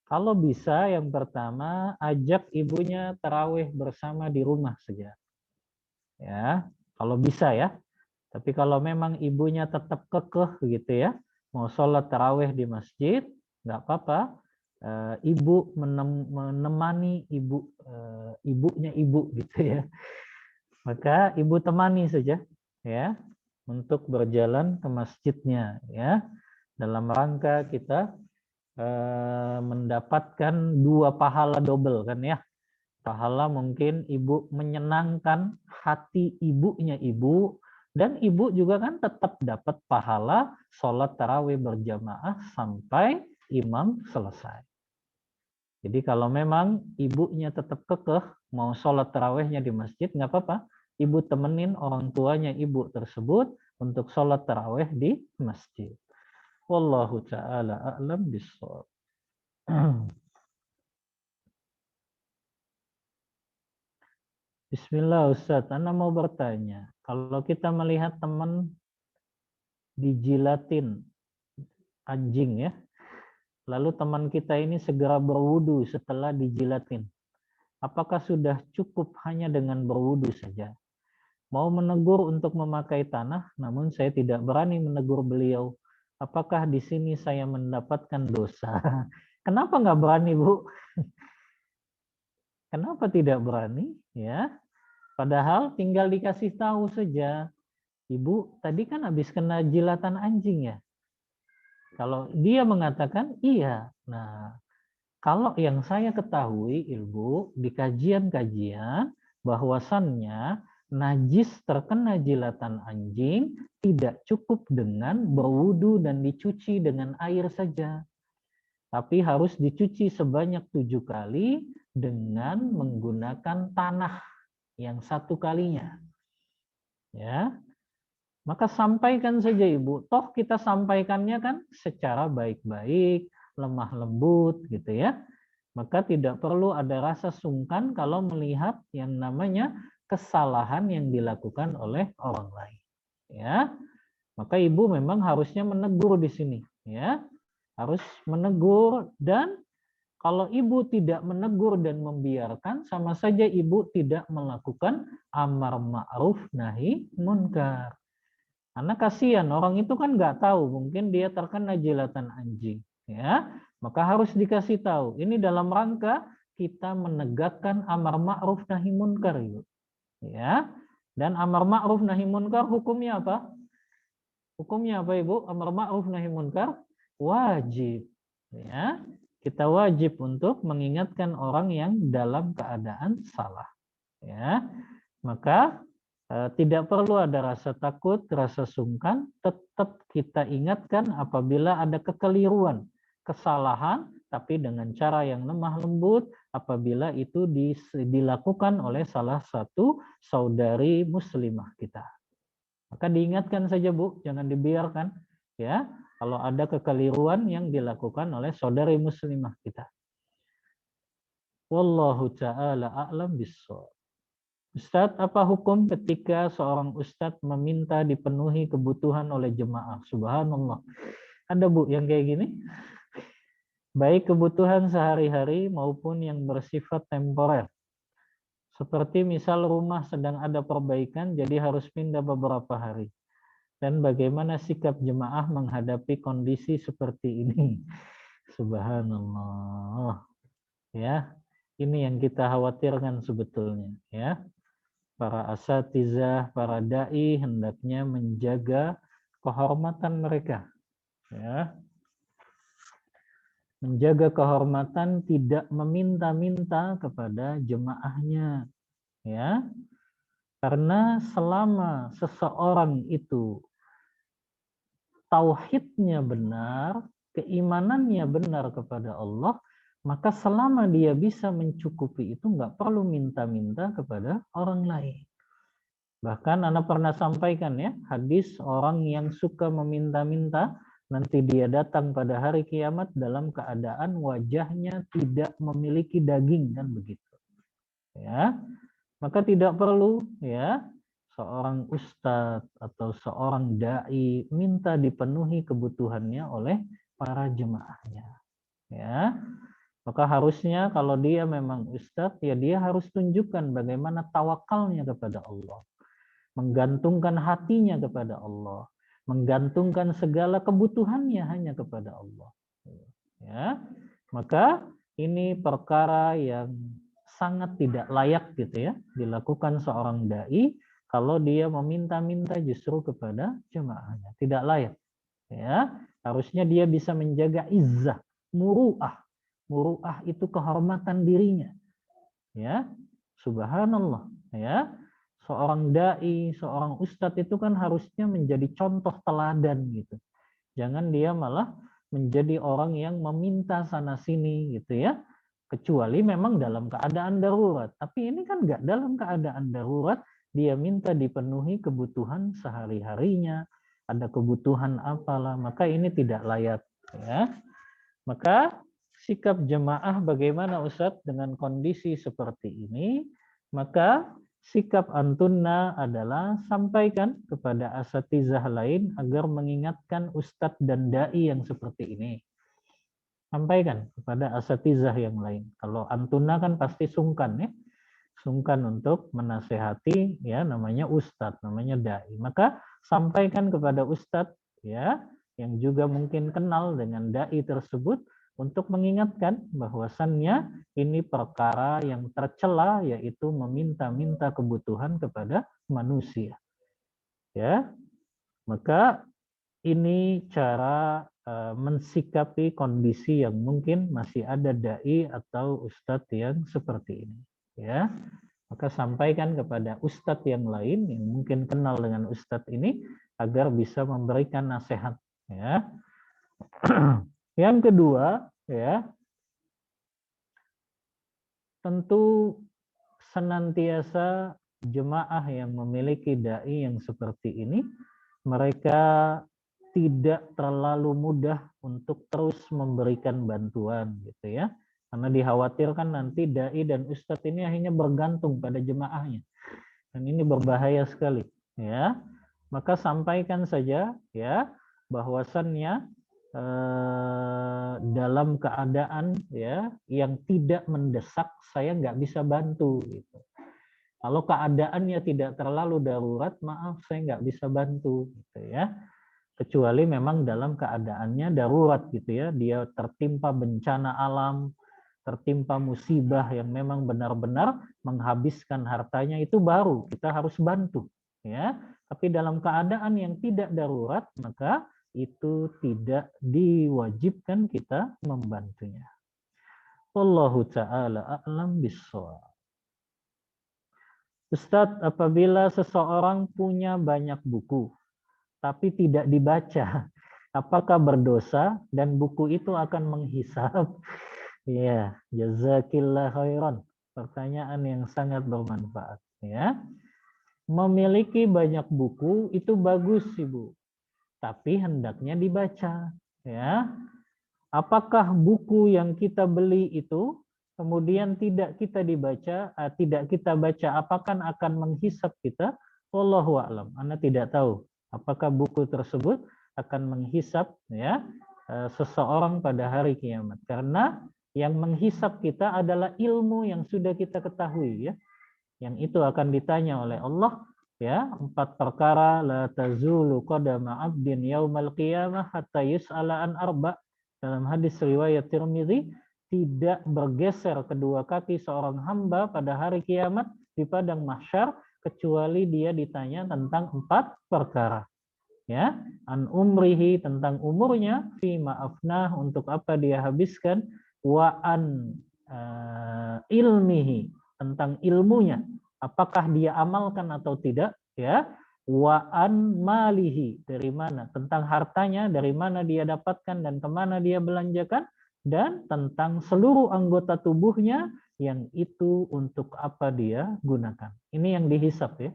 Kalau bisa yang pertama ajak ibunya tarawih bersama di rumah saja. Ya, kalau bisa ya. Tapi kalau memang ibunya tetap kekeh gitu ya, mau sholat tarawih di masjid, nggak apa-apa. Ibu menemani ibunya ibu gitu ya. Maka ibu temani saja ya untuk berjalan ke masjidnya ya. Dalam rangka kita mendapatkan 2 pahala double kan ya. Pahala mungkin ibu menyenangkan hati ibunya ibu, dan ibu juga kan tetap dapat pahala sholat tarawih berjamaah sampai imam selesai. Jadi kalau memang ibunya tetap kekeh mau sholat tarawihnya di masjid, nggak apa-apa. Ibu temenin orang tuanya ibu tersebut untuk sholat tarawih di masjid. Wallahu ta'ala a'lam bishawab. Bismillah Ustadz, Anda mau bertanya. Kalau kita melihat teman dijilatin anjing ya, lalu teman kita ini segera berwudu setelah dijilatin. Apakah sudah cukup hanya dengan berwudu saja? Mau menegur untuk memakai tanah, namun saya tidak berani menegur beliau. Apakah di sini saya mendapatkan dosa? Kenapa nggak berani, Bu? Kenapa tidak berani? Ya, padahal tinggal dikasih tahu saja. Ibu, tadi kan habis kena jilatan anjing ya. Kalau dia mengatakan iya. Nah, kalau yang saya ketahui, Ibu, di kajian-kajian bahwasannya najis terkena jilatan anjing tidak cukup dengan berwudu dan dicuci dengan air saja. Tapi harus dicuci sebanyak 7 kali dengan menggunakan tanah yang 1 kalinya. Ya, maka sampaikan saja Ibu. Toh kita sampaikannya kan secara baik-baik, lemah lembut gitu ya. Maka tidak perlu ada rasa sungkan kalau melihat yang namanya kesalahan yang dilakukan oleh orang lain. Ya, maka Ibu memang harusnya menegur di sini. Ya, harus menegur, dan kalau Ibu tidak menegur dan membiarkan, sama saja Ibu tidak melakukan amar ma'ruf nahi munkar. Karena kasihan orang itu kan nggak tahu, mungkin dia terkena jilatan anjing, ya. Maka harus dikasih tahu. Ini dalam rangka kita menegakkan amar ma'ruf nahi munkar, Ibu. Ya. Dan amar ma'ruf nahi munkar hukumnya apa? Hukumnya apa, Ibu? Amar ma'ruf nahi munkar wajib. Ya. Kita wajib untuk mengingatkan orang yang dalam keadaan salah. Ya. Maka tidak perlu ada rasa takut, rasa sungkan, tetap kita ingatkan apabila ada kekeliruan, kesalahan, tapi dengan cara yang lemah lembut apabila itu dilakukan oleh salah satu saudari muslimah kita. Maka diingatkan saja Bu, jangan dibiarkan ya kalau ada kekeliruan yang dilakukan oleh saudari muslimah kita. Wallahu ta'ala a'lam bissawab. Ustadz, apa hukum ketika seorang ustadz meminta dipenuhi kebutuhan oleh jemaah? Subhanallah. Ada Bu yang kayak gini? Baik kebutuhan sehari-hari maupun yang bersifat temporer. Seperti misal rumah sedang ada perbaikan, jadi harus pindah beberapa hari. Dan bagaimana sikap jemaah menghadapi kondisi seperti ini? Subhanallah. Ya, ini yang kita khawatirkan sebetulnya. Ya, para asatizah, para dai hendaknya menjaga kehormatan mereka. Ya, menjaga kehormatan, tidak meminta-minta kepada jemaahnya. Ya, karena selama seseorang itu tauhidnya benar, keimanannya benar kepada Allah, maka selama dia bisa mencukupi itu nggak perlu minta-minta kepada orang lain. Bahkan Anda pernah sampaikan ya, hadis orang yang suka meminta-minta, nanti dia datang pada hari kiamat dalam keadaan wajahnya tidak memiliki daging, kan begitu. Ya, maka tidak perlu ya seorang ustadz atau seorang dai minta dipenuhi kebutuhannya oleh para jemaahnya. Ya, maka harusnya kalau dia memang ustadz, ya dia harus tunjukkan bagaimana tawakalnya kepada Allah, menggantungkan hatinya kepada Allah, menggantungkan segala kebutuhannya hanya kepada Allah. Ya, maka ini perkara yang sangat tidak layak gitu ya dilakukan seorang dai kalau dia meminta-minta justru kepada jemaahnya. Tidak layak. Ya, harusnya dia bisa menjaga izzah, muruah. Muruah itu kehormatan dirinya. Ya, subhanallah. Ya, seorang dai, seorang ustadz itu kan harusnya menjadi contoh teladan gitu. Jangan dia malah menjadi orang yang meminta sana sini gitu ya. Kecuali memang dalam keadaan darurat. Tapi ini kan nggak dalam keadaan darurat, dia minta dipenuhi kebutuhan sehari-harinya, ada kebutuhan apalah, maka ini tidak layak. Ya. Maka sikap jemaah bagaimana Ustadz dengan kondisi seperti ini? Maka sikap antunna adalah sampaikan kepada asatizah lain agar mengingatkan Ustadz dan dai yang seperti ini. Sampaikan kepada asatizah yang lain. Kalau antuna kan pasti sungkan ya. Sungkan untuk menasehati ya namanya ustadz, namanya dai. Maka sampaikan kepada ustadz ya yang juga mungkin kenal dengan dai tersebut untuk mengingatkan bahwasannya ini perkara yang tercela yaitu meminta-minta kebutuhan kepada manusia. Ya. Maka ini cara mensikapi kondisi yang mungkin masih ada dai atau ustadz yang seperti ini. Ya, maka sampaikan kepada ustadz yang lain yang mungkin kenal dengan ustadz ini agar bisa memberikan nasihat. Ya, yang kedua, ya, tentu senantiasa jemaah yang memiliki dai yang seperti ini, mereka tidak terlalu mudah untuk terus memberikan bantuan gitu ya. Karena dikhawatirkan nanti dai dan ustadz ini akhirnya bergantung pada jemaahnya. Dan ini berbahaya sekali ya. Maka sampaikan saja ya bahwasannya dalam keadaan ya yang tidak mendesak saya nggak bisa bantu gitu. Kalau keadaannya tidak terlalu darurat, maaf saya nggak bisa bantu gitu ya. Kecuali memang dalam keadaannya darurat gitu ya, dia tertimpa bencana alam, tertimpa musibah yang memang benar-benar menghabiskan hartanya, itu baru kita harus bantu ya. Tapi dalam keadaan yang tidak darurat maka itu tidak diwajibkan kita membantunya. Wallahu taala a'lam bissawab. Ustadz, apabila seseorang punya banyak buku, tapi tidak dibaca, apakah berdosa dan buku itu akan menghisap? Ya, jazakillah khairan. Pertanyaan yang sangat bermanfaat. Ya, memiliki banyak buku itu bagus, Ibu. Tapi hendaknya dibaca. Ya, apakah buku yang kita beli itu kemudian tidak kita dibaca, tidak kita baca, apakah akan menghisap kita? Wallahu a'lam. Anda tidak tahu apakah buku tersebut akan menghisap ya seseorang pada hari kiamat. Karena yang menghisap kita adalah ilmu yang sudah kita ketahui ya. Yang itu akan ditanya oleh Allah ya, 4 perkara la tazulu qadama 'abdin yaumal qiyamah hatta yus'ala an arba. Dalam hadis riwayat Tirmizi, tidak bergeser kedua kaki seorang hamba pada hari kiamat di padang mahsyar kecuali dia ditanya tentang 4 perkara. Ya, an umrihi, tentang umurnya, fi ma'afnah, untuk apa dia habiskan, wa an ilmihi, tentang ilmunya, apakah dia amalkan atau tidak, ya, wa an malihi, dari mana, tentang hartanya, dari mana dia dapatkan dan kemana dia belanjakan, dan tentang seluruh anggota tubuhnya yang itu untuk apa dia gunakan. Ini yang dihisap ya.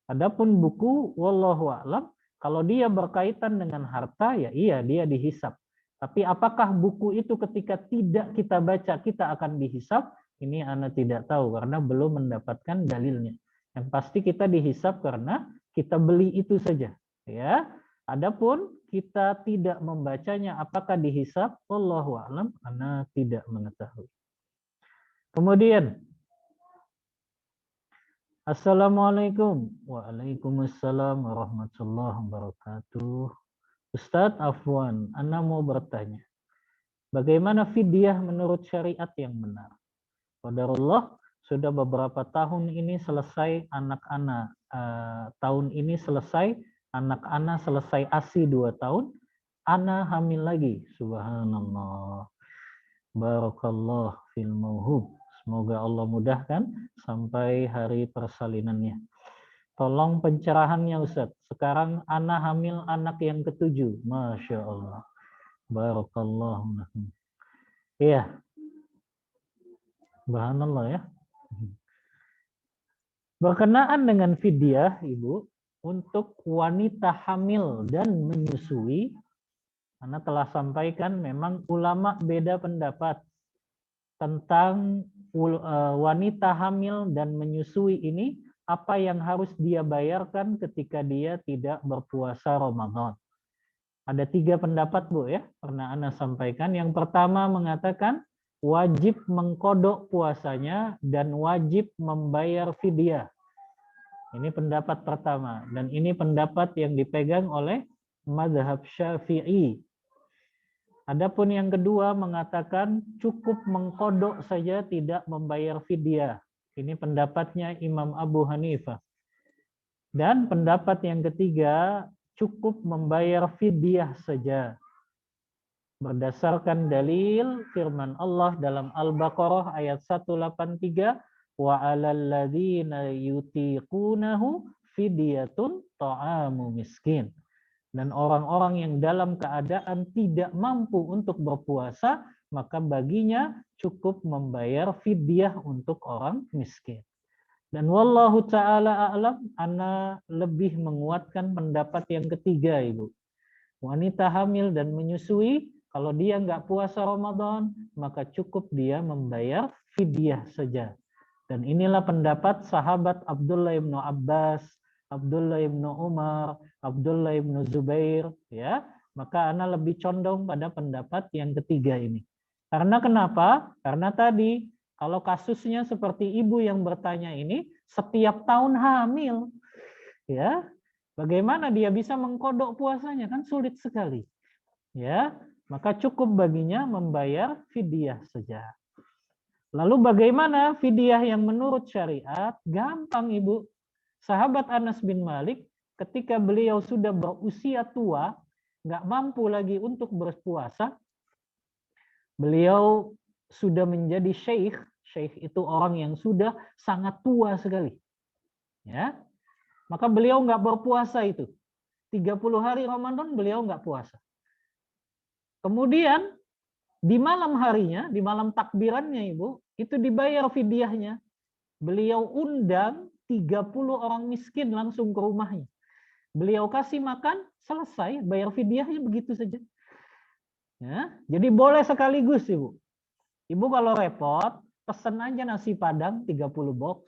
Adapun buku, wallahu a'lam, kalau dia berkaitan dengan harta, ya iya dia dihisap. Tapi apakah buku itu ketika tidak kita baca, kita akan dihisap? Ini Anda tidak tahu karena belum mendapatkan dalilnya. Yang pasti kita dihisap karena kita beli itu saja. Ya. Adapun kita tidak membacanya, apakah dihisap? Wallahu a'lam, Anda tidak mengetahui. Kemudian, Assalamualaikum. Waalaikumsalam warahmatullahi wabarakatuh. Ustadz Afwan, Ana mau bertanya. Bagaimana fidyah menurut syariat yang benar? Qadarullah, sudah beberapa tahun ini selesai anak-anak. Tahun ini selesai, anak-anak selesai ASI 2 tahun. Ana hamil lagi. Subhanallah. Barakallah fil mauhub. Semoga Allah mudahkan sampai hari persalinannya. Tolong pencerahannya Ustaz. Sekarang Ana hamil anak yang ke-7. Masya Allah. Barakallah. Iya. Subhanallah ya. Berkenaan dengan fidyah, Ibu, untuk wanita hamil dan menyusui, Ana telah sampaikan memang ulama beda pendapat tentang wanita hamil dan menyusui ini, apa yang harus dia bayarkan ketika dia tidak berpuasa Ramadan. Ada 3 pendapat Bu ya, pernah Ana sampaikan. Yang pertama mengatakan wajib mengkodok puasanya dan wajib membayar fidyah. Ini pendapat pertama, dan ini pendapat yang dipegang oleh mazhab Syafi'i. Adapun yang kedua mengatakan cukup mengkodok saja, tidak membayar fidyah. Ini pendapatnya Imam Abu Hanifah. Dan pendapat yang ketiga cukup membayar fidyah saja. Berdasarkan dalil firman Allah dalam Al-Baqarah ayat 183, wa 'alal ladzina yutiqunahu fidyatun ta'amu miskin. Dan orang-orang yang dalam keadaan tidak mampu untuk berpuasa, maka baginya cukup membayar fidyah untuk orang miskin. Dan wallahu ta'ala a'lam, Ana lebih menguatkan pendapat yang ketiga, Ibu. Wanita hamil dan menyusui, kalau dia nggak puasa Ramadan, maka cukup dia membayar fidyah saja. Dan inilah pendapat sahabat Abdullah ibnu Abbas, Abdullah ibnu Umar, Abdullah ibnu Zubair, ya. Maka Ana lebih condong pada pendapat yang ketiga ini. Karena kenapa? Karena tadi kalau kasusnya seperti ibu yang bertanya ini, setiap tahun hamil, ya, bagaimana dia bisa mengkodok puasanya? Kan sulit sekali, ya. Maka cukup baginya membayar fidyah saja. Lalu bagaimana fidyah yang menurut syariat? Gampang Ibu. Sahabat Anas bin Malik ketika beliau sudah berusia tua, nggak mampu lagi untuk berpuasa, beliau sudah menjadi syekh. Syekh itu orang yang sudah sangat tua sekali. Ya, maka beliau nggak berpuasa itu. 30 hari Ramadan beliau nggak puasa. Kemudian di malam harinya, di malam takbirannya Ibu, itu dibayar fidyahnya. Beliau undang 30 orang miskin langsung ke rumahnya. Beliau kasih makan, selesai, bayar fidyahnya begitu saja. Ya, jadi boleh sekaligus Ibu. Ibu kalau repot, pesen aja nasi Padang 30 box.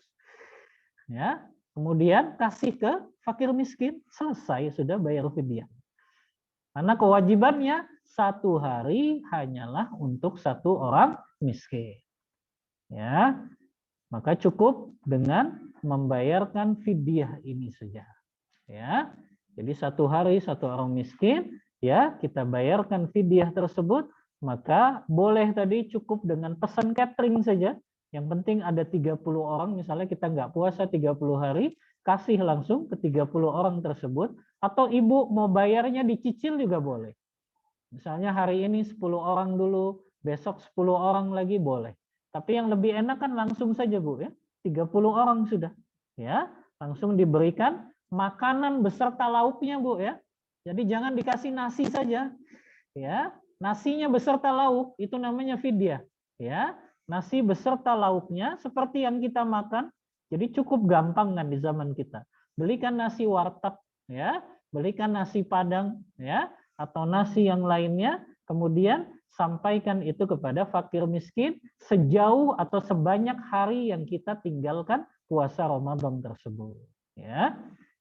Ya, kemudian kasih ke fakir miskin, selesai sudah bayar fidyah. Karena kewajibannya 1 hari hanyalah untuk 1 orang miskin. Ya, maka cukup dengan membayarkan fidyah ini saja. Ya, jadi 1 hari 1 orang miskin, ya kita bayarkan fidyah tersebut, maka boleh tadi cukup dengan pesan catering saja. Yang penting ada 30 orang, misalnya kita nggak puasa 30 hari, kasih langsung ke 30 orang tersebut, atau ibu mau bayarnya dicicil juga boleh. Misalnya hari ini 10 orang dulu, besok 10 orang lagi boleh. Tapi yang lebih enak kan langsung saja Bu ya, 30 orang sudah. Ya, langsung diberikan makanan beserta lauknya Bu ya. Jadi jangan dikasih nasi saja. Ya, nasinya beserta lauk itu namanya fidyah. Ya, nasi beserta lauknya seperti yang kita makan. Jadi cukup gampang kan di zaman kita. Belikan nasi warteg ya, belikan nasi Padang ya, atau nasi yang lainnya, kemudian sampaikan itu kepada fakir miskin sejauh atau sebanyak hari yang kita tinggalkan puasa Ramadan tersebut. Ya,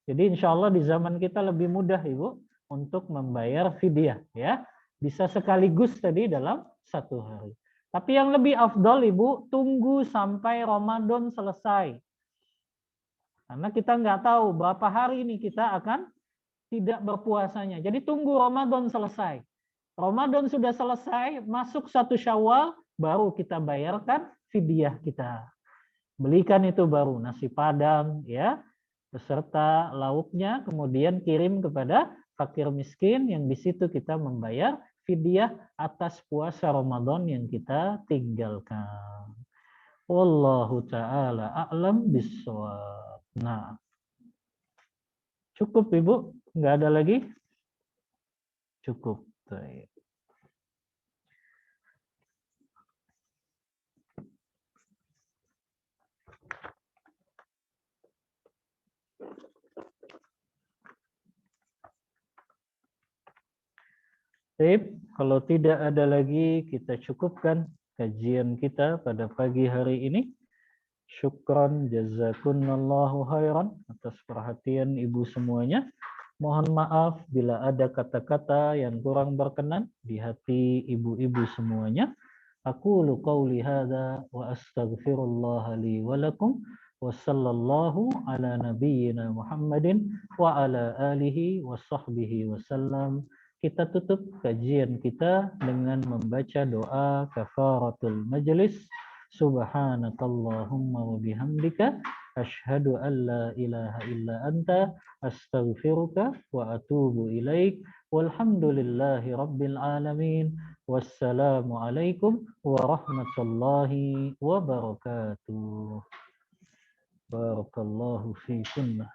jadi insya Allah di zaman kita lebih mudah Ibu untuk membayar fidyah ya, bisa sekaligus tadi dalam 1 hari. Tapi yang lebih afdal Ibu, tunggu sampai Ramadan selesai. Karena kita nggak tahu berapa hari ini kita akan tidak berpuasanya. Jadi tunggu Ramadan selesai. Ramadan sudah selesai, masuk 1 Syawal, baru kita bayarkan fidyah kita. Belikan itu baru nasi Padang ya, beserta lauknya, kemudian kirim kepada fakir miskin yang di situ kita membayar fidyah atas puasa Ramadan yang kita tinggalkan. Wallahu taala a'lam bissawab. Nah, cukup Ibu? Nggak ada lagi? Cukup. Baik. Baik, kalau tidak ada lagi kita cukupkan kajian kita pada pagi hari ini. Syukran jazakumullahu khairan atas perhatian Ibu semuanya. Mohon maaf bila ada kata-kata yang kurang berkenan di hati ibu-ibu semuanya. Aqulu qauli hadza wa astaghfirullah li wa lakum wa sallallahu ala nabiyyina Muhammadin wa ala alihi wa sahbihi wasallam. Kita tutup kajian kita dengan membaca doa kafaratul majlis. Subhanakallahumma wa bihamdika asyhadu an la ilaha illa anta astaghfiruka wa atubu ilaik. Walhamdulillahi rabbil alamin. Wassalamualaikum warahmatullahi wabarakatuh. Barakallahu fiikum.